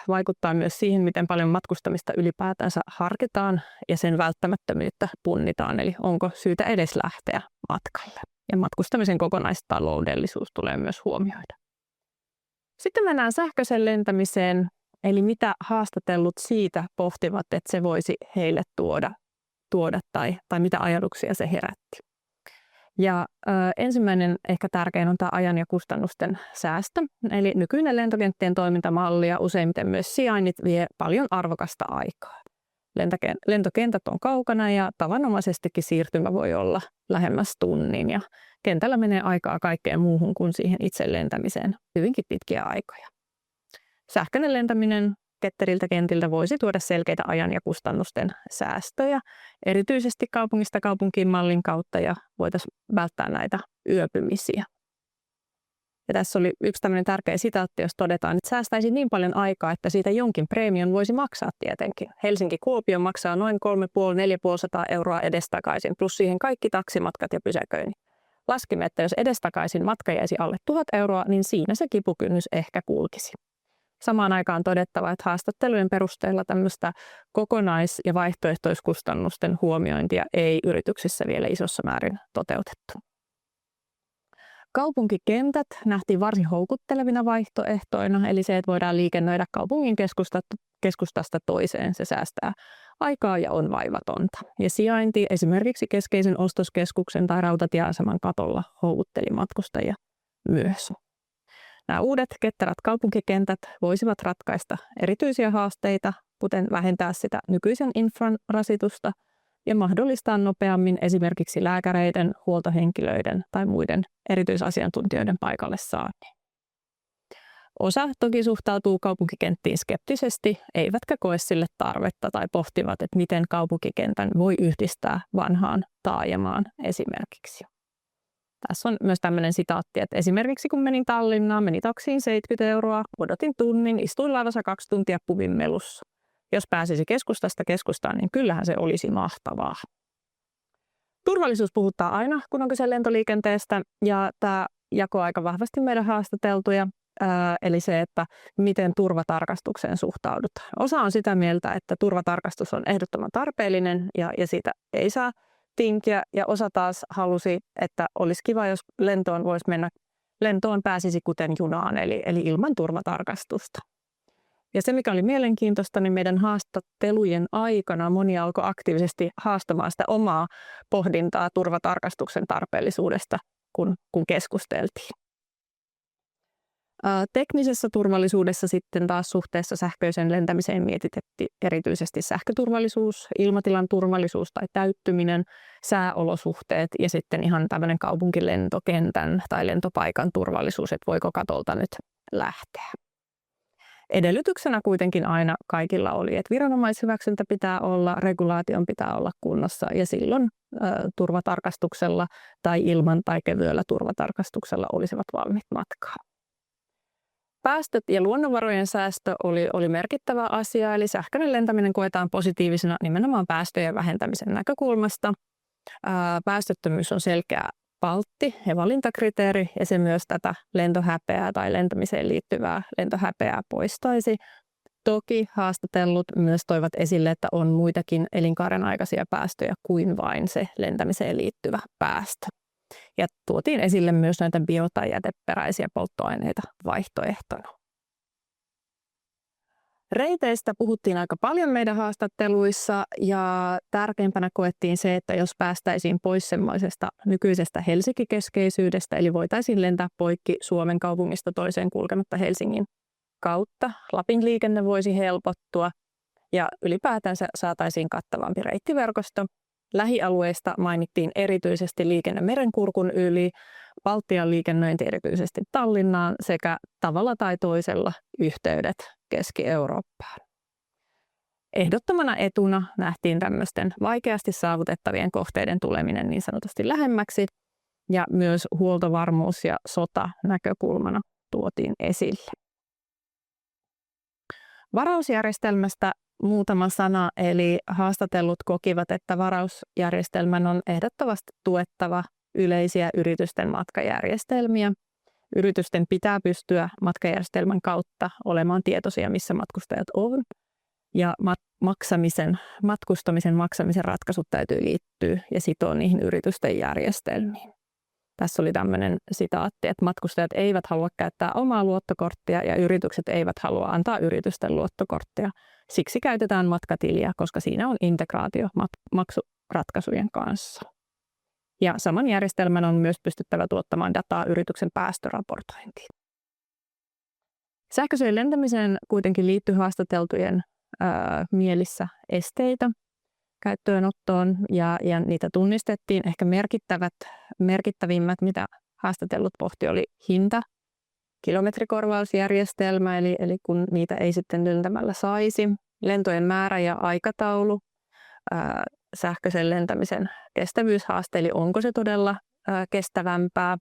vaikuttaa myös siihen, miten paljon matkustamista ylipäätänsä harkitaan ja sen välttämättömyyttä punnitaan, eli onko syytä edes lähteä matkalle. Ja matkustamisen kokonaistaloudellisuus tulee myös huomioida. Sitten mennään sähköisen lentämiseen, eli mitä haastatellut siitä pohtivat, että se voisi heille tuoda tai mitä ajatuksia se herätti. Ja ensimmäinen ehkä tärkein on tämä ajan ja kustannusten säästö. Eli nykyinen lentokenttien toimintamalli ja useimmiten myös sijainnit vie paljon arvokasta aikaa. Lentokentät on kaukana ja tavanomaisestikin siirtymä voi olla lähemmäs tunnin ja kentällä menee aikaa kaikkeen muuhun kuin siihen itse lentämiseen hyvinkin pitkiä aikoja. Sähköinen lentäminen ketteriltä kentiltä voisi tuoda selkeitä ajan ja kustannusten säästöjä, erityisesti kaupungista kaupunkiin mallin kautta ja voitaisiin välttää näitä yöpymisiä. Ja tässä oli yksi tämmöinen tärkeä sitaatti, jos todetaan, että säästäisi niin paljon aikaa, että siitä jonkin preemion voisi maksaa tietenkin. Helsinki-Kuopio maksaa noin 350–450 euroa edestakaisin, plus siihen kaikki taksimatkat ja pysäköinnit. Laskimme, että jos edestakaisin matka jäisi alle 1000 euroa, niin siinä se kipukynnys ehkä kulkisi. Samaan aikaan todettava, että haastattelujen perusteella tämmöistä kokonais- ja vaihtoehtoiskustannusten huomiointia ei yrityksissä vielä isossa määrin toteutettu. Kaupunkikentät nähtiin varsin houkuttelevina vaihtoehtoina, eli se, että voidaan liikennöidä kaupungin keskustasta toiseen, se säästää aikaa ja on vaivatonta. Ja sijainti esimerkiksi keskeisen ostoskeskuksen tai rautatieaseman katolla houkutteli matkustajia myös. Nämä uudet ketterät kaupunkikentät voisivat ratkaista erityisiä haasteita, kuten vähentää sitä nykyisen infran rasitusta ja mahdollistaa nopeammin esimerkiksi lääkäreiden, huoltohenkilöiden tai muiden erityisasiantuntijoiden paikalle saannin. Osa toki suhtautuu kaupunkikenttiin skeptisesti, eivätkä koe sille tarvetta tai pohtivat, että miten kaupunkikentän voi yhdistää vanhaan taajamaan esimerkiksi. Tässä on myös tämmöinen sitaatti, että esimerkiksi kun menin Tallinnaan, meni taksiin 70 euroa, odotin tunnin, istuin laivassa 2 tuntia pubin melussa. Jos pääsisi keskustasta keskustaan, niin kyllähän se olisi mahtavaa. Turvallisuus puhuttaa aina, kun on kyse lentoliikenteestä, ja tämä jakoi aika vahvasti meidän haastateltuja, eli se, että miten turvatarkastukseen suhtaudutaan. Osa on sitä mieltä, että turvatarkastus on ehdottoman tarpeellinen ja siitä ei saa tinkiä, ja osa taas halusi, että olisi kiva, jos lentoon pääsisi kuten junaan, eli ilman turvatarkastusta. Ja se, mikä oli mielenkiintoista, niin meidän haastattelujen aikana moni alkoi aktiivisesti haastamaan sitä omaa pohdintaa turvatarkastuksen tarpeellisuudesta, kun keskusteltiin. Teknisessä turvallisuudessa sitten taas suhteessa sähköiseen lentämiseen mietitettiin erityisesti sähköturvallisuus, ilmatilan turvallisuus tai täyttyminen, sääolosuhteet ja sitten ihan tämmöinen kaupunkilentokentän tai lentopaikan turvallisuus, että voiko katolta nyt lähteä. Edellytyksenä kuitenkin aina kaikilla oli, että viranomaishyväksyntä pitää olla, regulaation pitää olla kunnossa ja silloin turvatarkastuksella tai ilman tai kevyellä turvatarkastuksella olisivat valmiit matkaan. Päästöt ja luonnonvarojen säästö oli merkittävä asia, eli sähköinen lentäminen koetaan positiivisena nimenomaan päästöjen vähentämisen näkökulmasta. Päästöttömyys on selkeä valtti ja valintakriteeri, ja se myös tätä lentohäpeää tai lentämiseen liittyvää lentohäpeää poistaisi. Toki haastatellut myös toivat esille, että on muitakin elinkaaren aikaisia päästöjä kuin vain se lentämiseen liittyvä päästö. Ja tuotiin esille myös näitä bio- tai jäteperäisiä polttoaineita vaihtoehtona. Reiteistä puhuttiin aika paljon meidän haastatteluissa ja tärkeimpänä koettiin se, että jos päästäisiin pois semmoisesta nykyisestä Helsinki-keskeisyydestä, eli voitaisiin lentää poikki Suomen kaupungista toiseen kulkematta Helsingin kautta, Lapin liikenne voisi helpottua ja ylipäätänsä saataisiin kattavampi reittiverkosto. Lähialueista mainittiin erityisesti liikenne Merenkurkun yli, Baltian liikennöinti erityisesti Tallinnaan sekä tavalla tai toisella yhteydet Keski-Eurooppaan. Ehdottomana etuna nähtiin tämmöisten vaikeasti saavutettavien kohteiden tuleminen niin sanotusti lähemmäksi ja myös huoltovarmuus ja sota näkökulmana tuotiin esille. Varausjärjestelmästä muutama sana. Eli haastatellut kokivat, että varausjärjestelmän on ehdottomasti tuettava yleisiä yritysten matkajärjestelmiä. Yritysten pitää pystyä matkajärjestelmän kautta olemaan tietoisia, missä matkustajat on. Ja matkustamisen maksamisen ratkaisut täytyy liittyä ja sitoa niihin yritysten järjestelmiin. Tässä oli tämmöinen sitaatti, että matkustajat eivät halua käyttää omaa luottokorttia ja yritykset eivät halua antaa yritysten luottokorttia. Siksi käytetään matkatiliä, koska siinä on integraatio maksuratkaisujen kanssa. Ja saman järjestelmän on myös pystyttävä tuottamaan dataa yrityksen päästöraportointiin. Sähköiseen lentämiseen kuitenkin liittyy haastateltujen mielissä esteitä käyttöönottoon ja niitä tunnistettiin. Ehkä merkittävimmät, mitä haastatellut pohti, oli hinta, kilometrikorvausjärjestelmä, eli kun niitä ei sitten lentämällä saisi, lentojen määrä ja aikataulu, sähköisen lentämisen kestävyyshaaste, eli onko se todella kestävämpää,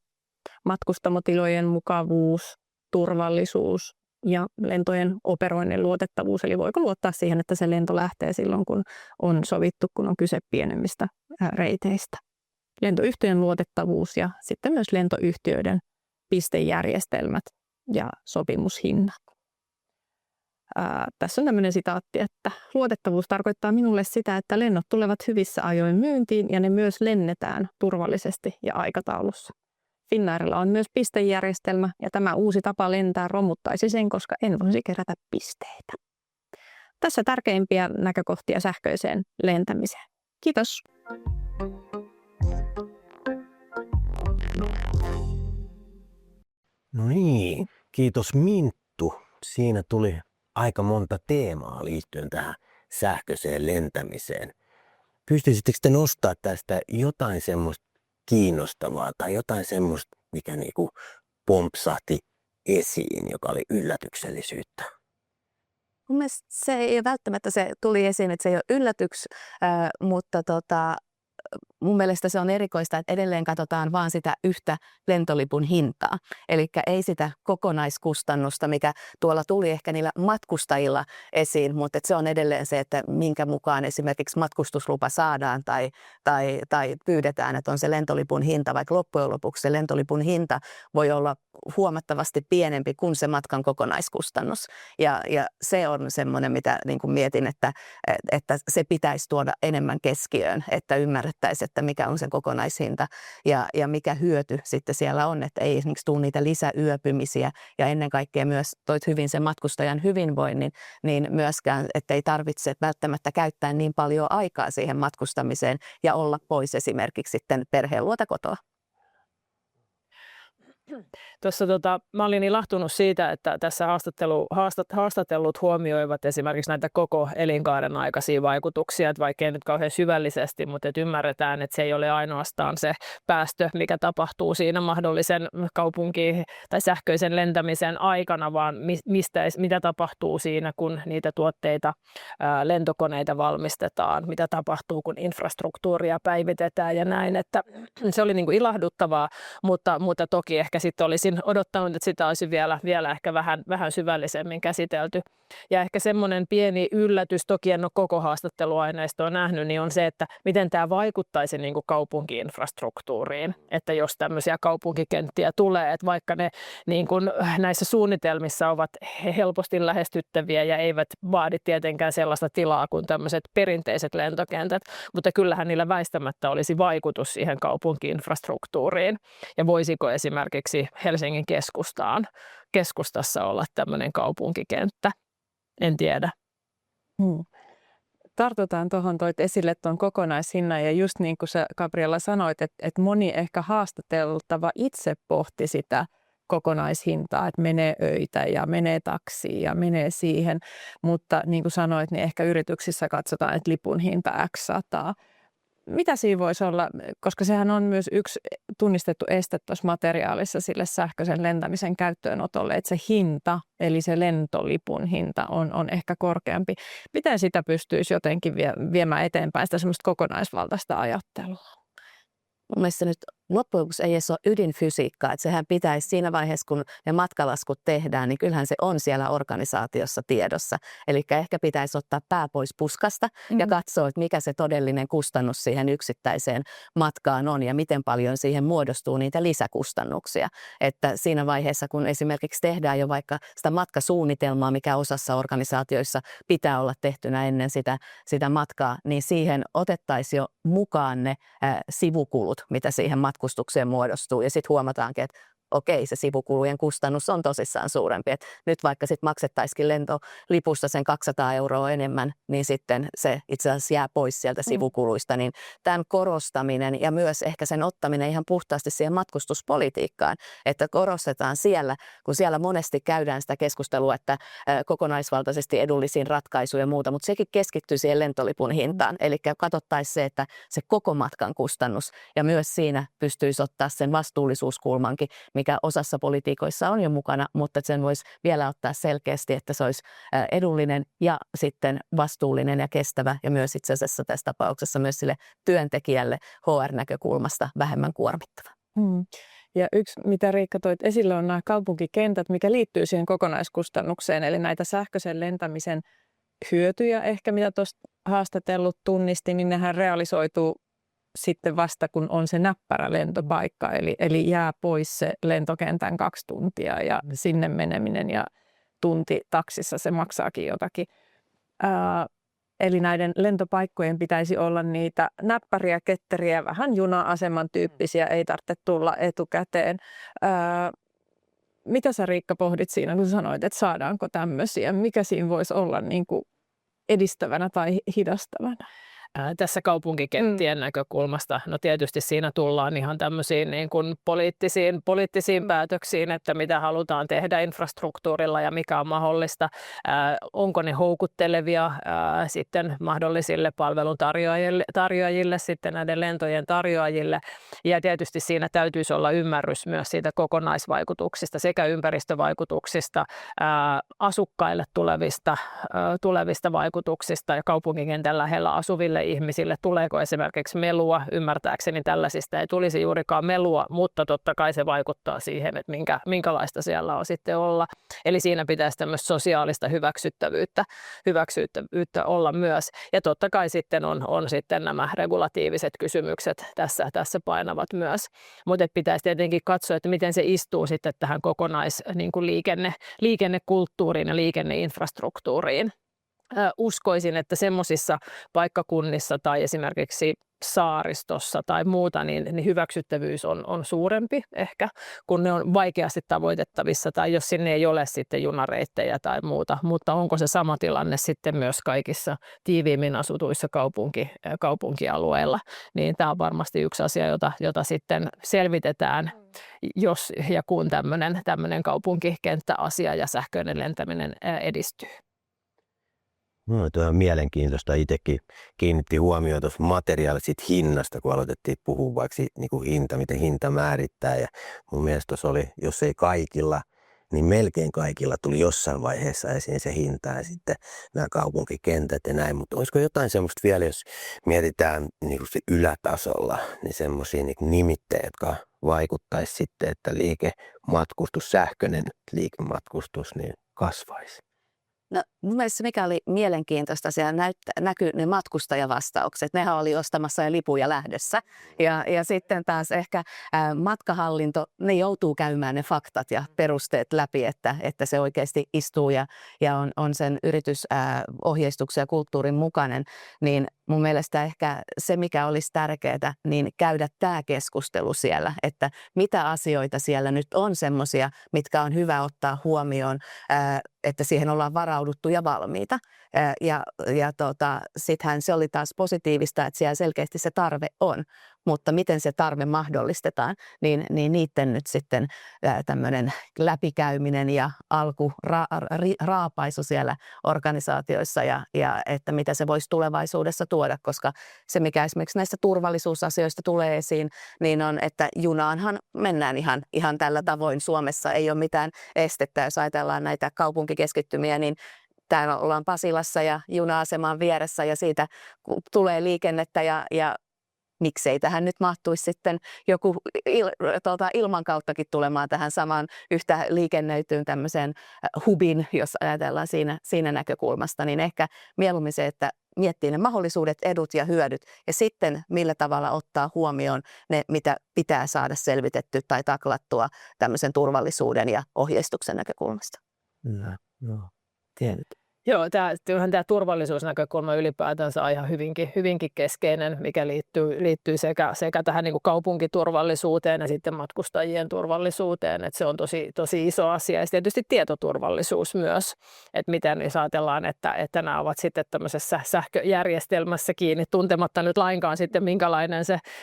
matkustamotilojen mukavuus, turvallisuus ja lentojen operoinnin luotettavuus, eli voiko luottaa siihen, että se lento lähtee silloin, kun on sovittu, kun on kyse pienemmistä reiteistä. Lentoyhtiön luotettavuus ja sitten myös lentoyhtiöiden pistejärjestelmät ja sopimushinnat. Tässä on tämmöinen sitaatti, että luotettavuus tarkoittaa minulle sitä, että lennot tulevat hyvissä ajoin myyntiin ja ne myös lennetään turvallisesti ja aikataulussa. Finnairilla on myös pistejärjestelmä ja tämä uusi tapa lentää romuttaisi sen, koska en voisi kerätä pisteitä. Tässä tärkeimpiä näkökohtia sähköiseen lentämiseen. Kiitos. No niin, kiitos Minttu. Siinä tuli aika monta teemaa liittyen tähän sähköiseen lentämiseen. Pystyisittekö te nostaa tästä jotain semmoista kiinnostavaa tai jotain semmoista, mikä niinku pompsahti esiin, joka oli yllätyksellisyyttä? Mun mielestä se ei välttämättä se tuli esiin, että se ei ole yllätyks, mutta mun mielestä se on erikoista, että edelleen katsotaan vaan sitä yhtä lentolipun hintaa. Eli ei sitä kokonaiskustannusta, mikä tuolla tuli ehkä niillä matkustajilla esiin, mutta se on edelleen se, että minkä mukaan esimerkiksi matkustuslupa saadaan tai pyydetään, että on se lentolipun hinta, vaikka loppujen lopuksi se lentolipun hinta voi olla huomattavasti pienempi kuin se matkan kokonaiskustannus. Ja se on semmoinen, mitä niin kuin mietin, että se pitäisi tuoda enemmän keskiöön, että ymmärrettäisiin, että mikä on se kokonaishinta ja mikä hyöty sitten siellä on, että ei esimerkiksi tule niitä lisäyöpymisiä ja ennen kaikkea myös toit hyvin sen matkustajan hyvinvoinnin, niin myöskään, että ei tarvitse välttämättä käyttää niin paljon aikaa siihen matkustamiseen ja olla pois esimerkiksi sitten perheen luota kotoa. Tuossa mä olin ilahtunut siitä, että tässä haastatellut huomioivat esimerkiksi näitä koko elinkaaren aikaisia vaikutuksia, että vaikka ei nyt kauhean syvällisesti, mutta että ymmärretään, että se ei ole ainoastaan se päästö, mikä tapahtuu siinä mahdollisen kaupunkiin tai sähköisen lentämisen aikana, vaan mitä tapahtuu siinä, kun niitä tuotteita, lentokoneita valmistetaan, mitä tapahtuu, kun infrastruktuuria päivitetään ja näin, että se oli niin kuin ilahduttavaa, mutta toki ehkä sitten olisin odottanut, että sitä olisi vielä ehkä vähän syvällisemmin käsitelty. Ja ehkä semmoinen pieni yllätys, toki en ole koko haastatteluaineistoa nähnyt, niin on se, että miten tämä vaikuttaisi niin kuin kaupunki-infrastruktuuriin. Että jos tämmöisiä kaupunkikenttiä tulee, että vaikka ne niin kuin näissä suunnitelmissa ovat helposti lähestyttäviä ja eivät vaadi tietenkään sellaista tilaa kuin tämmöiset perinteiset lentokentät, mutta kyllähän niillä väistämättä olisi vaikutus siihen kaupunki-infrastruktuuriin. Ja voisiko esimerkiksi Helsingin keskustassa olla tämmöinen kaupunkikenttä? En tiedä. Tartutaan tuohon, toit esille tuon kokonaishinnan ja just niin kuin sä, Gabriella, sanoit, että moni ehkä haastateltava itse pohti sitä kokonaishintaa, että menee öitä ja menee taksiin ja menee siihen, mutta niin kuin sanoit, niin ehkä yrityksissä katsotaan, että lipun hinta X 100. Mitä siinä voisi olla, koska sehän on myös yksi tunnistettu este tuossa materiaalissa sille sähköisen lentämisen käyttöönotolle, että se hinta, eli se lentolipun hinta on ehkä korkeampi. Miten sitä pystyisi jotenkin viemään eteenpäin, sitä semmoista kokonaisvaltaista ajattelua? Mun mielestä nyt loppujen lopuksi ei edes ole ydinfysiikkaa, että sehän pitäisi siinä vaiheessa, kun ne matkalaskut tehdään, niin kyllähän se on siellä organisaatiossa tiedossa. Eli ehkä pitäisi ottaa pää pois puskasta ja katsoa, että mikä se todellinen kustannus siihen yksittäiseen matkaan on ja miten paljon siihen muodostuu niitä lisäkustannuksia. Että siinä vaiheessa, kun esimerkiksi tehdään jo vaikka sitä matkasuunnitelmaa, mikä osassa organisaatioissa pitää olla tehtynä ennen sitä matkaa, niin siihen otettaisiin jo mukaan ne sivukulut, mitä siihen matkustukseen muodostuu. Ja sitten huomataankin, että okei, se sivukulujen kustannus on tosissaan suurempi. Et nyt vaikka sitten maksettaisikin lentolipusta sen 200 € enemmän, niin sitten se itse asiassa jää pois sieltä sivukuluista. Niin tämän korostaminen ja myös ehkä sen ottaminen ihan puhtaasti siihen matkustuspolitiikkaan, että korostetaan siellä, kun siellä monesti käydään sitä keskustelua, että kokonaisvaltaisesti edullisiin ratkaisuja ja muuta, mutta sekin keskittyy siihen lentolipun hintaan. Eli katsottaisiin se, että se koko matkan kustannus ja myös siinä pystyisi ottaa sen vastuullisuuskulmankin, mikä osassa politiikoissa on jo mukana, mutta sen voisi vielä ottaa selkeästi, että se olisi edullinen ja sitten vastuullinen ja kestävä ja myös itse asiassa tässä tapauksessa myös sille työntekijälle HR-näkökulmasta vähemmän kuormittava. Ja yksi, mitä Riikka toit esille, on nämä kaupunkikentät, mikä liittyy siihen kokonaiskustannukseen, eli näitä sähköisen lentämisen hyötyjä ehkä, mitä tuosta haastatellut tunnisti, niin nehän realisoituu sitten vasta, kun on se näppärä lentopaikka, eli jää pois se lentokentän 2 tuntia ja sinne meneminen ja tunti taksissa se maksaakin jotakin. Eli näiden lentopaikkojen pitäisi olla niitä näppäriä, ketteriä, vähän juna-aseman tyyppisiä, ei tarvitse tulla etukäteen. Mitä sä Riikka pohdit siinä, kun sanoit, että saadaanko tämmöisiä? Mikä siinä voisi olla niin kuin edistävänä tai hidastavana? Tässä kaupunkikenttien näkökulmasta, no tietysti siinä tullaan ihan tämmöisiin niin kuin poliittisiin päätöksiin, että mitä halutaan tehdä infrastruktuurilla ja mikä on mahdollista. Onko ne houkuttelevia sitten mahdollisille palveluntarjoajille, sitten näiden lentojen tarjoajille. Ja tietysti siinä täytyisi olla ymmärrys myös siitä kokonaisvaikutuksista sekä ympäristövaikutuksista, asukkaille tulevista vaikutuksista ja kaupunkikentän lähellä asuville ihmisille, tuleeko esimerkiksi melua, ymmärtääkseni tällaisista ei tulisi juurikaan melua, mutta totta kai se vaikuttaa siihen, että minkälaista siellä on sitten olla. Eli siinä pitäisi tämmöistä sosiaalista hyväksyttävyyttä olla myös. Ja totta kai sitten on sitten nämä regulatiiviset kysymykset tässä painavat myös. Mutta pitäisi tietenkin katsoa, että miten se istuu sitten tähän niin kuin liikennekulttuuriin ja liikenneinfrastruktuuriin. Uskoisin, että semmoisissa paikkakunnissa tai esimerkiksi saaristossa tai muuta, niin hyväksyttävyys on suurempi ehkä, kun ne on vaikeasti tavoitettavissa tai jos sinne ei ole sitten junareittejä tai muuta. Mutta onko se sama tilanne sitten myös kaikissa tiiviimmin asutuissa kaupunkialueilla, niin tämä on varmasti yksi asia, jota sitten selvitetään, jos ja kun tämmöinen kaupunkikenttäasia ja sähköinen lentäminen edistyy. No, tuo on mielenkiintoista. Itsekin kiinnitti huomioon tuossa materiaalisesta hinnasta, kun aloitettiin puhua vaikka niin kuin miten hinta määrittää. Ja mun mielestä tuossa oli, jos ei kaikilla, niin melkein kaikilla tuli jossain vaiheessa esiin se hinta ja sitten nämä kaupunkikentät ja näin. Mutta olisiko jotain semmoista vielä, jos mietitään niin kuin se ylätasolla, niin semmoisia niin nimittäjä, jotka vaikuttaisi sitten, että liikematkustus, sähköinen liikematkustus, niin kasvaisi? No, mun mielestä mikä oli mielenkiintoista, siellä näkyy ne matkustajavastaukset. Nehän oli ostamassa jo lipuja lähdössä. Ja sitten taas ehkä matkahallinto, ne joutuu käymään ne faktat ja perusteet läpi, että se oikeasti istuu ja on sen yritysohjeistuksen ja kulttuurin mukainen. Niin mun mielestä ehkä se, mikä olisi tärkeää, niin käydä tämä keskustelu siellä, että mitä asioita siellä nyt on semmoisia, mitkä on hyvä ottaa huomioon, että siihen ollaan varauduttu ja valmiita. Sittenhän se oli taas positiivista, että siellä selkeästi se tarve on, mutta miten se tarve mahdollistetaan, niin niiden nyt sitten tämmöinen läpikäyminen ja raapaisu siellä organisaatioissa ja että mitä se voisi tulevaisuudessa tuoda, koska se mikä esimerkiksi näistä turvallisuusasioista tulee esiin, niin on, että junaanhan mennään ihan tällä tavoin. Suomessa ei ole mitään estettä, jos ajatellaan näitä kaupunkikeskittymiä, niin täällä ollaan Pasilassa ja juna-aseman vieressä ja siitä tulee liikennettä ja miksei tähän nyt mahtuisi sitten joku ilman kauttakin tulemaan tähän samaan yhtä liikennöityyn tämmöiseen hubin, jos ajatellaan siinä näkökulmasta, niin ehkä mieluummin se, että miettii ne mahdollisuudet, edut ja hyödyt ja sitten millä tavalla ottaa huomioon ne, mitä pitää saada selvitetty tai taklattua tämmöisen turvallisuuden ja ohjeistuksen näkökulmasta. No, tiedät. Joo, tämä turvallisuusnäkökulma ylipäätänsä on ihan hyvinkin keskeinen, mikä liittyy sekä tähän niin kuin kaupunkiturvallisuuteen ja sitten matkustajien turvallisuuteen, että se on tosi iso asia. Ja tietysti tietoturvallisuus myös, että miten jos ajatellaan, että nämä ovat sitten tämmöisessä sähköjärjestelmässä kiinni, tuntematta nyt lainkaan sitten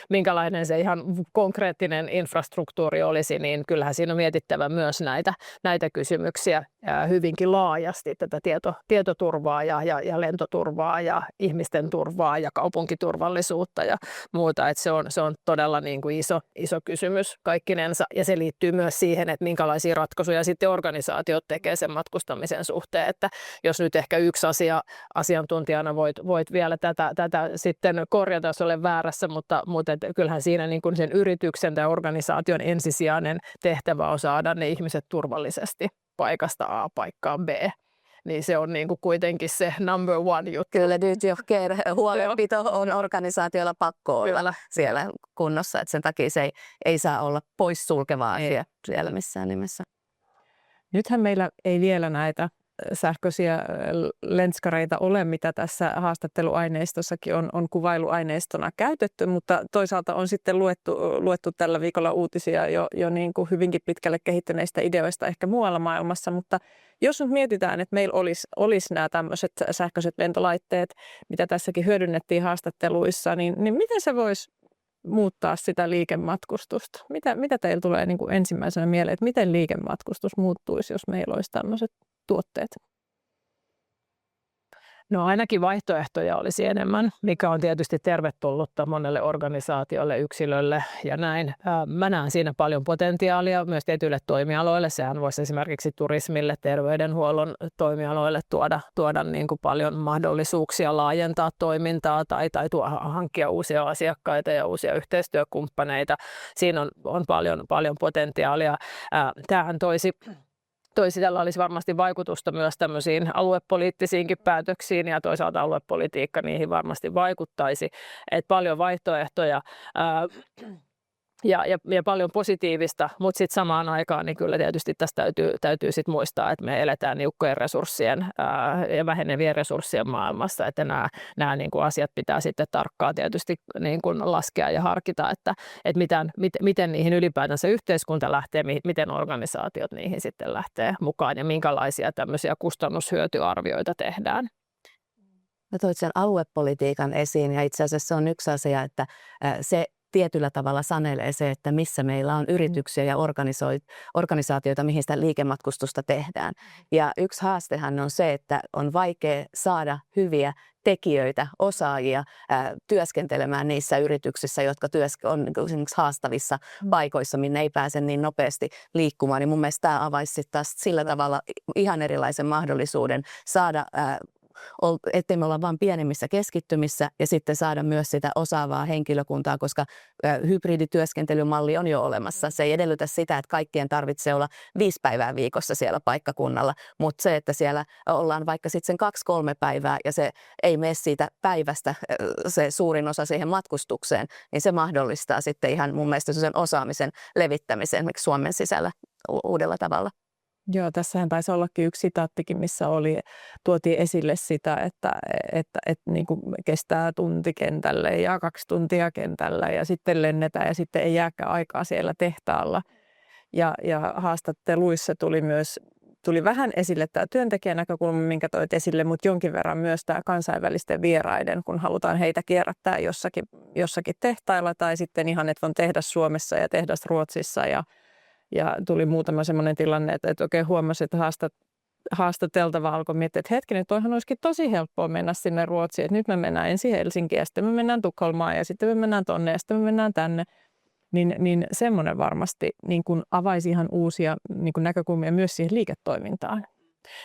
minkälainen se ihan konkreettinen infrastruktuuri olisi, niin kyllähän siinä on mietittävä myös näitä kysymyksiä hyvinkin laajasti, tätä tietoturvaa ja lentoturvaa ja ihmisten turvaa ja kaupunkiturvallisuutta ja muuta. Että se on todella niin kuin iso kysymys kaikkinensa. Ja se liittyy myös siihen, että minkälaisia ratkaisuja sitten organisaatiot tekee sen matkustamisen suhteen. Että jos nyt ehkä yksi asiantuntijana voit vielä tätä sitten korjata, jos olen väärässä, mutta kyllähän siinä niin kuin sen yrityksen tai organisaation ensisijainen tehtävä on saada ne ihmiset turvallisesti paikasta A paikkaan B. Niin se on niin kuin kuitenkin se number one juttu. Kyllä duty of care, huolenpito on organisaatiolla pakko olla siellä kunnossa, että sen takia se ei saa olla poissulkeva asia siellä missään nimessä. Nythän meillä ei vielä näitä sähköisiä lenskareita ole, mitä tässä haastatteluaineistossakin on kuvailuaineistona käytetty, mutta toisaalta on sitten luettu tällä viikolla uutisia jo niin kuin hyvinkin pitkälle kehittyneistä ideoista ehkä muualla maailmassa, mutta jos nyt mietitään, että meillä olisi nämä tämmöiset sähköiset lentolaitteet, mitä tässäkin hyödynnettiin haastatteluissa, niin miten se voisi muuttaa sitä liikematkustusta? Mitä teillä tulee niin kuin ensimmäisenä mieleen, että miten liikematkustus muuttuisi, jos meillä olisi tämmöiset tuotteet? No ainakin vaihtoehtoja olisi enemmän, mikä on tietysti tervetullutta monelle organisaatiolle, yksilölle ja näin. Mä näen siinä paljon potentiaalia myös tietyille toimialoille. Sehän voisi esimerkiksi turismille, terveydenhuollon toimialoille tuoda niin kuin paljon mahdollisuuksia laajentaa toimintaa tai hankkia uusia asiakkaita ja uusia yhteistyökumppaneita. Siinä on paljon potentiaalia. Tämähän tällä olisi varmasti vaikutusta myös tämmöisiin aluepoliittisiinkin päätöksiin ja toisaalta aluepolitiikka niihin varmasti vaikuttaisi. Et paljon vaihtoehtoja ja paljon positiivista, mutta sitten samaan aikaan niin kyllä tietysti tästä täytyy sit muistaa, että me eletään niukkojen resurssien ja vähenevien resurssien maailmassa, että nämä niin kuin asiat pitää sitten tarkkaan tietysti niin kuin laskea ja harkita, että miten niihin ylipäätänsä yhteiskunta lähtee, miten organisaatiot niihin sitten lähtee mukaan ja minkälaisia tämmöisiä kustannushyötyarvioita tehdään. Mä toit sen aluepolitiikan esiin ja itse asiassa se on yksi asia, että se tietyllä tavalla sanelee se, että missä meillä on yrityksiä ja organisaatioita, mihin sitä liikematkustusta tehdään. Ja yksi haastehan on se, että on vaikea saada hyviä tekijöitä, osaajia työskentelemään niissä yrityksissä, jotka on esimerkiksi haastavissa paikoissa, minne ei pääse niin nopeasti liikkumaan. Niin mun mielestä tämä avaisi sitten taas sillä tavalla ihan erilaisen mahdollisuuden saada ettei me olla vain pienemmissä keskittymissä ja sitten saada myös sitä osaavaa henkilökuntaa, koska hybridityöskentelymalli on jo olemassa. Se ei edellytä sitä, että kaikkien tarvitsee olla 5 päivää viikossa siellä paikkakunnalla, mutta se, että siellä ollaan vaikka sitten sen 2-3 päivää ja se ei mene siitä päivästä se suurin osa siihen matkustukseen, niin se mahdollistaa sitten ihan mun mielestä sen osaamisen levittämisen esimerkiksi Suomen sisällä uudella tavalla. Joo, tässähän taisi ollakin yksi sitaattikin, missä tuotiin esille sitä, että niin kuin kestää tunti kentälle ja 2 tuntia kentällä ja sitten lennetään ja sitten ei jääkään aikaa siellä tehtaalla. Ja haastatteluissa tuli vähän esille tämä työntekijän näkökulma, minkä toit esille, mutta jonkin verran myös tämä kansainvälisten vieraiden, kun halutaan heitä kierrättää jossakin tehtailla tai sitten ihan, että on tehdas Suomessa ja tehdas Ruotsissa ja tuli muutama semmoinen tilanne, että oikein huomasi, että haastateltava alkoi miettiä, että hetkinen, toihan olisikin tosi helppoa mennä sinne Ruotsiin, että nyt me mennään ensin Helsinkiin ja sitten me mennään Tukholmaan ja sitten me mennään tonne ja sitten me mennään tänne. Niin semmoinen varmasti niin kuin avaisi ihan uusia niin kuin näkökulmia myös siihen liiketoimintaan.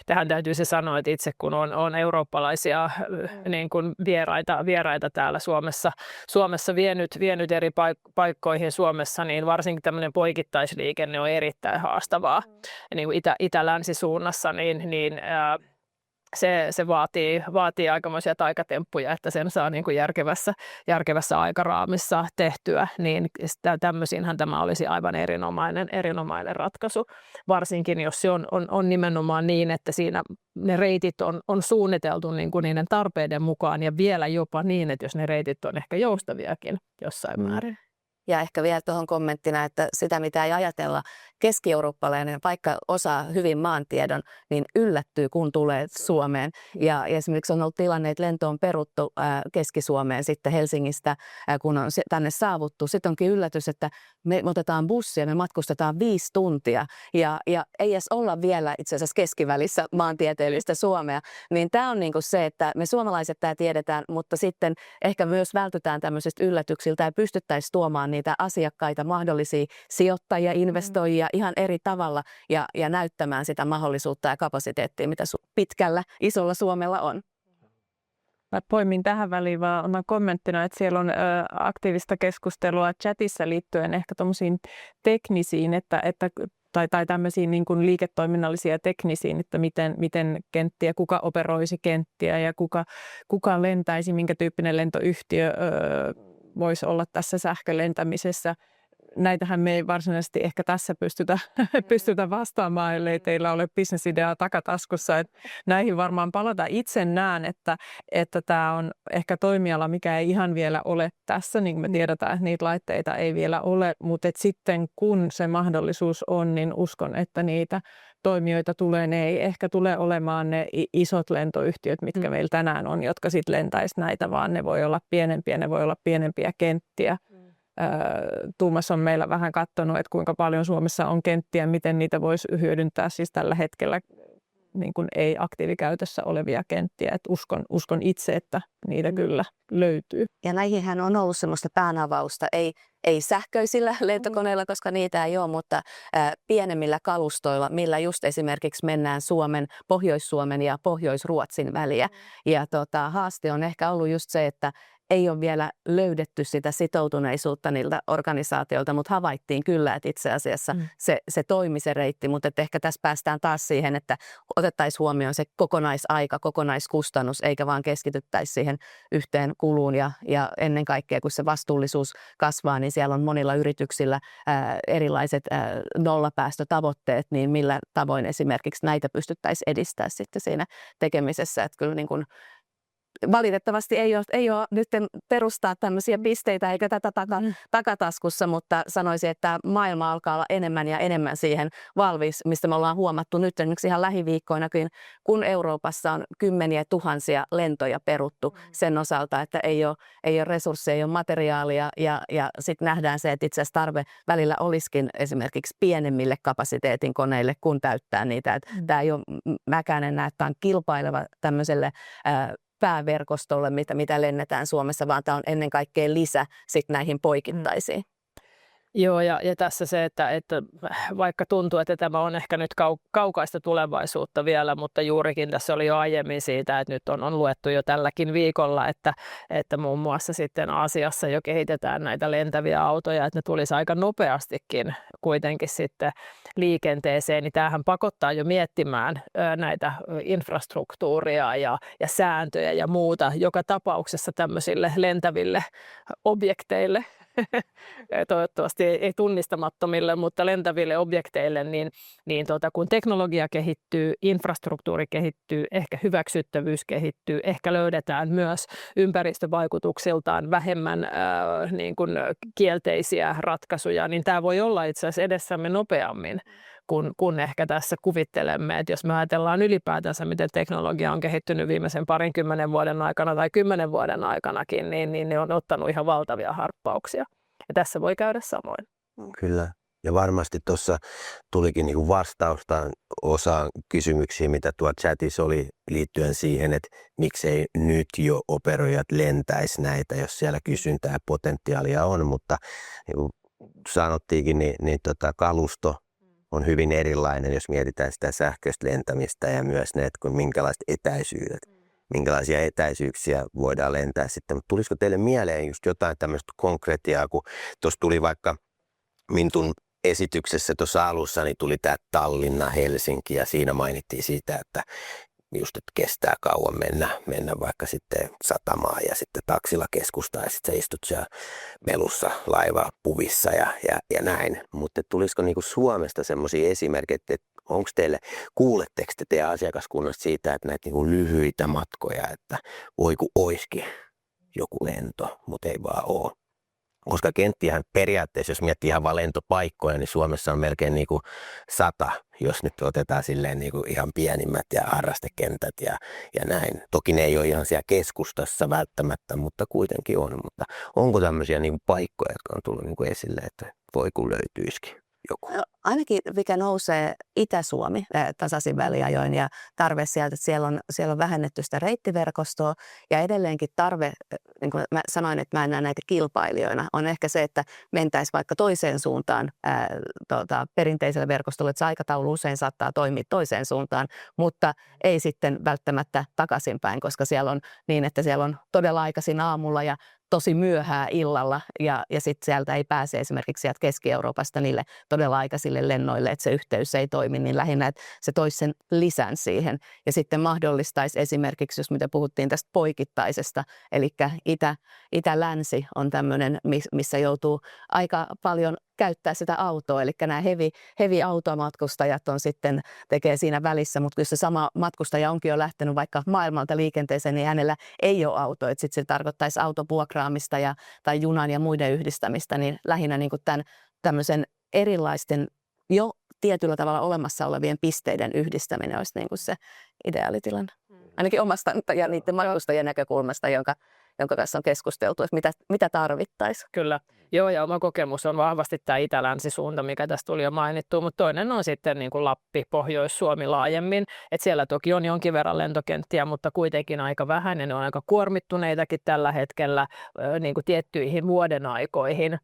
tähän täytyy se sanoa, että itse kun on eurooppalaisia niin kuin vieraita täällä Suomessa vienyt eri paikkoihin Suomessa, niin varsinkin tämmöinen poikittaisliikenne on erittäin haastavaa. Niin kuin itä-länsi-suunnassa, niin se vaatii aikamoisia taikatemppuja, että sen saa niin kuin järkevässä aikaraamissa tehtyä, niin tämmöisiinhän tämä olisi aivan erinomainen ratkaisu, varsinkin jos se on nimenomaan niin, että siinä ne reitit on suunniteltu niin kuin niiden tarpeiden mukaan ja vielä jopa niin, että jos ne reitit on ehkä joustaviakin jossain määrin. Ja ehkä vielä tuohon kommenttina, että sitä mitä ei ajatella, keski-eurooppalainen, vaikka osaa hyvin maantiedon, niin yllättyy, kun tulee Suomeen. Ja esimerkiksi on ollut tilanne, että lento on peruttu Keski-Suomeen sitten Helsingistä, kun on tänne saavuttu. Sitten onkin yllätys, että me otetaan bussia, me matkustetaan 5 tuntia ja ei edes olla vielä itse asiassa keskivälissä maantieteellistä Suomea. Niin tämä on niinku se, että me suomalaiset tämä tiedetään, mutta sitten ehkä myös vältytään tämmöisistä yllätyksiltä ja pystyttäisiin tuomaan niitä asiakkaita, mahdollisia sijoittajia, investoijia ihan eri tavalla ja näyttämään sitä mahdollisuutta ja kapasiteettia, mitä pitkällä, isolla Suomella on. Mä poimin tähän väliin vaan kommenttina, että siellä on aktiivista keskustelua chatissa liittyen ehkä tuommoisiin teknisiin, tai tämmöisiin niin kuin liiketoiminnallisia teknisiin, että miten kenttiä, kuka operoisi kenttiä ja kuka lentäisi, minkä tyyppinen lentoyhtiö voisi olla tässä sähkölentämisessä. Näitähän me ei varsinaisesti ehkä tässä pystytä vastaamaan, ellei teillä ole bisnesideaa takataskussa. Että näihin varmaan palata. Itse näen, että tämä on ehkä toimiala, mikä ei ihan vielä ole tässä. Niin kuin me tiedetään, että niitä laitteita ei vielä ole, mutta sitten kun se mahdollisuus on, niin uskon, että niitä toimijoita tulee. Ne ei ehkä tule olemaan ne isot lentoyhtiöt, mitkä meillä tänään on, jotka sitten lentäisi näitä, vaan ne voi olla pienempiä kenttiä. Tuumas on meillä vähän katsonut, että kuinka paljon Suomessa on kenttiä, miten niitä voisi hyödyntää siis tällä hetkellä niin kuin ei aktiivikäytössä olevia kenttiä. Et uskon itse, että niitä kyllä löytyy. Ja näihinhän on ollut semmoista päänavausta, ei sähköisillä lentokoneilla, koska niitä ei ole, mutta pienemmillä kalustoilla, millä just esimerkiksi mennään Pohjois-Suomen ja Pohjois-Ruotsin väliä. Ja haaste on ehkä ollut just se, että ei ole vielä löydetty sitä sitoutuneisuutta niiltä organisaatioilta, mutta havaittiin kyllä, että itse asiassa se toimi se reitti, mutta ehkä tässä päästään taas siihen, että otettaisiin huomioon se kokonaisaika, kokonaiskustannus, eikä vaan keskityttäisi siihen yhteen kuluun ja ennen kaikkea, kun se vastuullisuus kasvaa, niin siellä on monilla yrityksillä erilaiset nollapäästötavoitteet, niin millä tavoin esimerkiksi näitä pystyttäisiin edistämään sitten siinä tekemisessä, että kyllä niin kuin valitettavasti ei ole nyt perustaa tämmöisiä pisteitä eikä tätä takataskussa, mutta sanoisin, että maailma alkaa olla enemmän ja enemmän siihen valmis, mistä me ollaan huomattu nyt esimerkiksi ihan lähiviikkoinakin, kun Euroopassa on kymmeniä tuhansia lentoja peruttu sen osalta, että ei ole resursseja, ei ole materiaalia ja sitten nähdään se, että itse asiassa tarve välillä olisikin esimerkiksi pienemmille kapasiteetin koneille, kun täyttää niitä. Tämä ei ole, mäkään en näe, että tämä on kilpaileva tämmöiselle pääverkostolle, mitä lennetään Suomessa, vaan tämä on ennen kaikkea lisä sit näihin poikittaisiin. Joo, ja tässä se, että vaikka tuntuu, että tämä on ehkä nyt kaukaista tulevaisuutta vielä, mutta juurikin tässä oli jo aiemmin siitä, että nyt on luettu jo tälläkin viikolla, että muun muassa sitten Aasiassa jo kehitetään näitä lentäviä autoja, että ne tulisi aika nopeastikin kuitenkin sitten liikenteeseen, niin tämähän pakottaa jo miettimään näitä infrastruktuuria ja sääntöjä ja muuta joka tapauksessa tämmöisille lentäville objekteille. Toivottavasti ei tunnistamattomille, mutta lentäville objekteille, niin kun teknologia kehittyy, infrastruktuuri kehittyy, ehkä hyväksyttävyys kehittyy, ehkä löydetään myös ympäristövaikutuksiltaan vähemmän niin kuin kielteisiä ratkaisuja, niin tämä voi olla itse asiassa edessämme nopeammin kun ehkä tässä kuvittelemme, että jos me ajatellaan ylipäätänsä, miten teknologia on kehittynyt viimeisen 20 vuoden aikana tai 10 vuoden aikanakin, niin ne on ottanut ihan valtavia harppauksia. Ja tässä voi käydä samoin. Kyllä. Ja varmasti tuossa tulikin niinku vastausta osaan kysymyksiä, mitä tuolla chatissa oli liittyen siihen, että miksei nyt jo operoijat lentäisi näitä, jos siellä kysyntää ja potentiaalia on. Mutta niin kuin sanottiinkin, niin kalusto on hyvin erilainen, jos mietitään sitä sähköistä lentämistä ja myös ne, että minkälaiset etäisyydet, minkälaisia etäisyyksiä voidaan lentää sitten. Mutta tulisiko teille mieleen just jotain tämmöistä konkretiaa, kun tuossa tuli vaikka Mintun esityksessä tuossa alussa, niin tuli tämä Tallinna, Helsinki ja siinä mainittiin siitä, että just, että kestää kauan mennä vaikka sitten satamaan ja sitten taksilla keskustaan ja sitten sä istut siellä melussa laivapuvissa ja näin. Mutta tulisiko niinku Suomesta semmoisia esimerkkejä, että onko teille, kuuletteko te teidän asiakaskunnasta siitä, että näitä niinku lyhyitä matkoja, että voi kun oiskin joku lento, mutta ei vaan ole. Koska kenttiähän periaatteessa, jos miettii ihan vaan lentopaikkoja, niin Suomessa on melkein niin kuin 100, jos nyt otetaan silleen niin kuin ihan pienimmät ja harrastekentät ja näin. Toki ne ei ole ihan siellä keskustassa välttämättä, mutta kuitenkin on. Mutta onko tämmöisiä niin kuin paikkoja, jotka on tullut niin kuin esille, että voi kun löytyisikin joku? Ainakin mikä nousee Itä-Suomi tasaisin väliajoin ja tarve sieltä, että siellä on vähennetty sitä reittiverkostoa ja edelleenkin tarve, niin kuin mä sanoin, että mä en näe näitä kilpailijoina, on ehkä se, että mentäisiin vaikka toiseen suuntaan perinteisellä verkostolla, että se aikataulu usein saattaa toimia toiseen suuntaan, mutta ei sitten välttämättä takaisinpäin, koska siellä on niin, että siellä on todella aikaisin aamulla ja tosi myöhää illalla ja sitten sieltä ei pääse esimerkiksi sieltä Keski-Euroopasta niille todella aikaisille lennoille, että se yhteys ei toimi, niin lähinnä, että se toisi sen lisän siihen. Ja sitten mahdollistaisi esimerkiksi, jos mitä puhuttiin tästä poikittaisesta, eli itä-länsi on tämmöinen, missä joutuu aika paljon käyttää sitä autoa, eli nämä heavy automatkustajat on sitten, tekee siinä välissä, mutta kun se sama matkustaja onkin jo lähtenyt vaikka maailmalta liikenteeseen, niin hänellä ei ole auto, että sitten se tarkoittaisi autovuokraamista tai junan ja muiden yhdistämistä, niin lähinnä niin kuin tämmöisen erilaisten jo tietyllä tavalla olemassa olevien pisteiden yhdistäminen olisi niin kuin se ideaalitilanne. Ainakin omasta ja niiden matkustajien näkökulmasta, jonka kanssa on keskusteltu, että mitä tarvittaisiin. Kyllä. Joo, ja oma kokemus on vahvasti tämä itä-länsisuunta, mikä tässä tuli jo mainittu, mutta toinen on sitten niin kuin Lappi, Pohjois-Suomi laajemmin. Että siellä toki on jonkin verran lentokenttiä, mutta kuitenkin aika vähän, ja ne on aika kuormittuneitakin tällä hetkellä niin kuin tiettyihin vuoden aikoihin,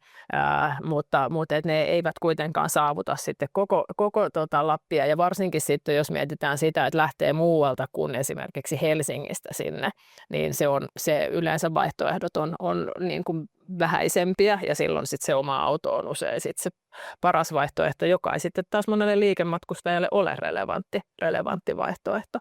mutta et ne eivät kuitenkaan saavuta sitten koko Lappia, ja varsinkin sitten, jos mietitään sitä, että lähtee muualta kuin esimerkiksi Helsingistä sinne, niin se yleensä vaihtoehdot on niin kuin vähäisempiä ja silloin sitten se oma auto on usein sitten se paras vaihtoehto, joka ei sitten taas monelle liikematkustajalle ole relevantti vaihtoehto.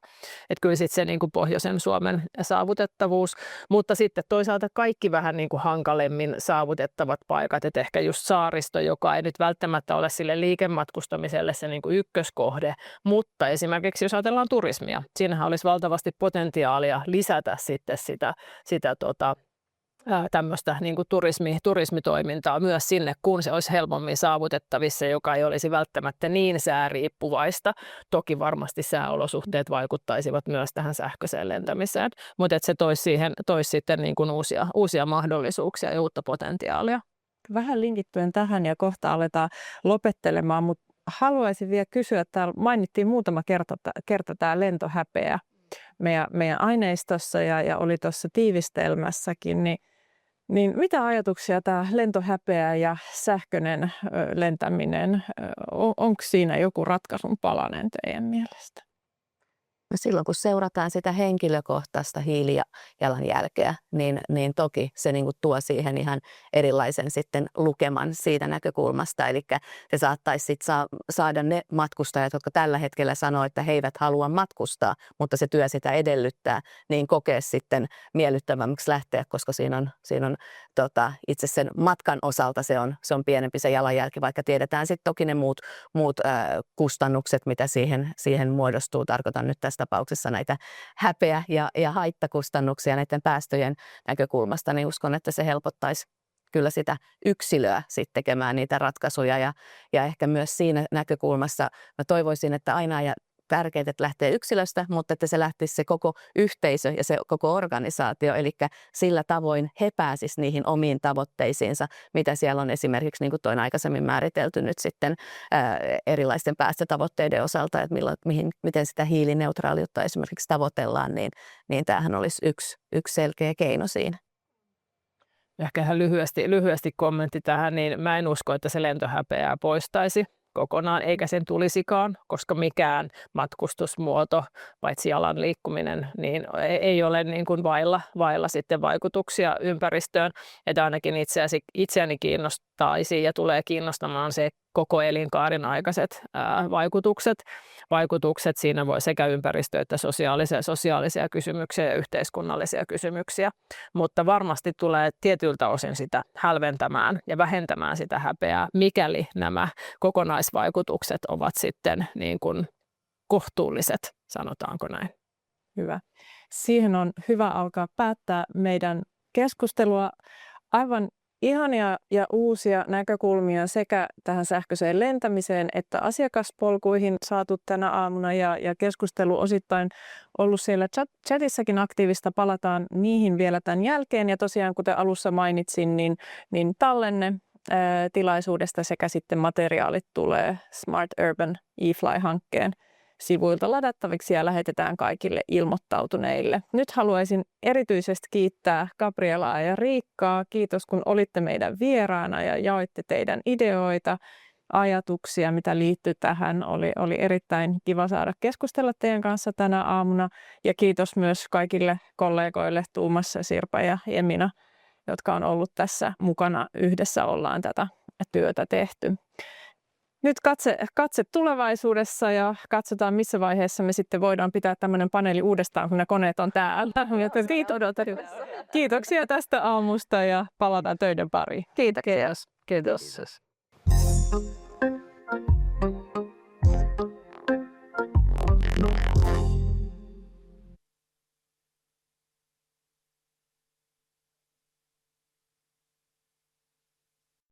Että kyllä sitten se niin kuin pohjoisen Suomen saavutettavuus, mutta sitten toisaalta kaikki vähän niin kuin hankalemmin saavutettavat paikat, että ehkä just saaristo, joka ei nyt välttämättä ole sille liikematkustamiselle se niin kuin ykköskohde, mutta esimerkiksi jos ajatellaan turismia, siinähän olisi valtavasti potentiaalia lisätä sitten sitä tämmöistä niin kuin turismitoimintaa myös sinne, kun se olisi helpommin saavutettavissa, joka ei olisi välttämättä niin sääriippuvaista. Toki varmasti sääolosuhteet vaikuttaisivat myös tähän sähköiseen lentämiseen, mutta että se toisi sitten niin kuin uusia mahdollisuuksia ja uutta potentiaalia. Vähän linkittyen tähän ja kohta aletaan lopettelemaan, mutta haluaisin vielä kysyä, että täällä mainittiin muutama kerta tämä lentohäpeä meidän aineistossa ja oli tuossa tiivistelmässäkin, niin mitä ajatuksia tämä lentohäpeä ja sähköinen lentäminen, onko siinä joku ratkaisun palanen teidän mielestä? No silloin kun seurataan sitä henkilökohtaista hiilijalanjälkeä, niin toki se niin kuin tuo siihen ihan erilaisen sitten lukeman siitä näkökulmasta. Eli se saattaisi sitten saada ne matkustajat, jotka tällä hetkellä sanoo, että he eivät halua matkustaa, mutta se työ sitä edellyttää, niin kokea sitten miellyttävämmäksi lähteä, koska siinä on itse sen matkan osalta se on pienempi se jalanjälki, vaikka tiedetään sitten toki ne muut kustannukset, mitä siihen muodostuu. Tarkoitan nyt tässä tapauksessa näitä häpeä- ja haittakustannuksia näiden päästöjen näkökulmasta, niin uskon, että se helpottaisi kyllä sitä yksilöä sitten tekemään niitä ratkaisuja ja ehkä myös siinä näkökulmassa mä toivoisin, että aina ja tärkeää, että lähtee yksilöstä, mutta että se lähtisi se koko yhteisö ja se koko organisaatio, eli sillä tavoin he pääsisivät niihin omiin tavoitteisiinsa, mitä siellä on esimerkiksi, niin kuin toin aikaisemmin määritelty nyt sitten erilaisten päästötavoitteiden osalta, että miten sitä hiilineutraaliutta esimerkiksi tavoitellaan, niin tämähän olisi yksi selkeä keino siinä. Ehkä ihan lyhyesti kommentti tähän, niin mä en usko, että se lentohäpeää poistaisi. kokonaan, eikä sen tulisikaan, koska mikään matkustusmuoto, paitsi jalan liikkuminen, niin ei ole niin kuin vailla sitten vaikutuksia ympäristöön. Että ainakin itseäni kiinnostaisi ja tulee kiinnostamaan se koko elinkaaren aikaiset vaikutukset. Siinä voi sekä ympäristö- että sosiaalisia kysymyksiä ja yhteiskunnallisia kysymyksiä, mutta varmasti tulee tietyiltä osin sitä hälventämään ja vähentämään sitä häpeää, mikäli nämä kokonaisvaikutukset ovat sitten niin kuin kohtuulliset, sanotaanko näin. Hyvä. Siihen on hyvä alkaa päättää meidän keskustelua. Aivan ihania ja uusia näkökulmia sekä tähän sähköiseen lentämiseen että asiakaspolkuihin saatu tänä aamuna ja keskustelu osittain ollut siellä chatissakin aktiivista. Palataan niihin vielä tämän jälkeen ja tosiaan kuten alussa mainitsin, niin tallenne tilaisuudesta sekä sitten materiaalit tulee Smart Urban eFly-hankkeen sivuilta ladattaviksi ja lähetetään kaikille ilmoittautuneille. Nyt haluaisin erityisesti kiittää Gabrielaa ja Riikkaa. Kiitos kun olitte meidän vieraana ja jaoitte teidän ideoita, ajatuksia, mitä liittyy tähän. Oli erittäin kiva saada keskustella teidän kanssa tänä aamuna. Ja kiitos myös kaikille kollegoille Tuumas, Sirpa ja Emina, jotka on ollut tässä mukana. Yhdessä ollaan tätä työtä tehty. Nyt katse tulevaisuudessa ja katsotaan, missä vaiheessa me sitten voidaan pitää tämmöinen paneeli uudestaan, kun ne koneet on täällä. Kiitoksia tästä aamusta ja palataan töiden pariin. Kiitos.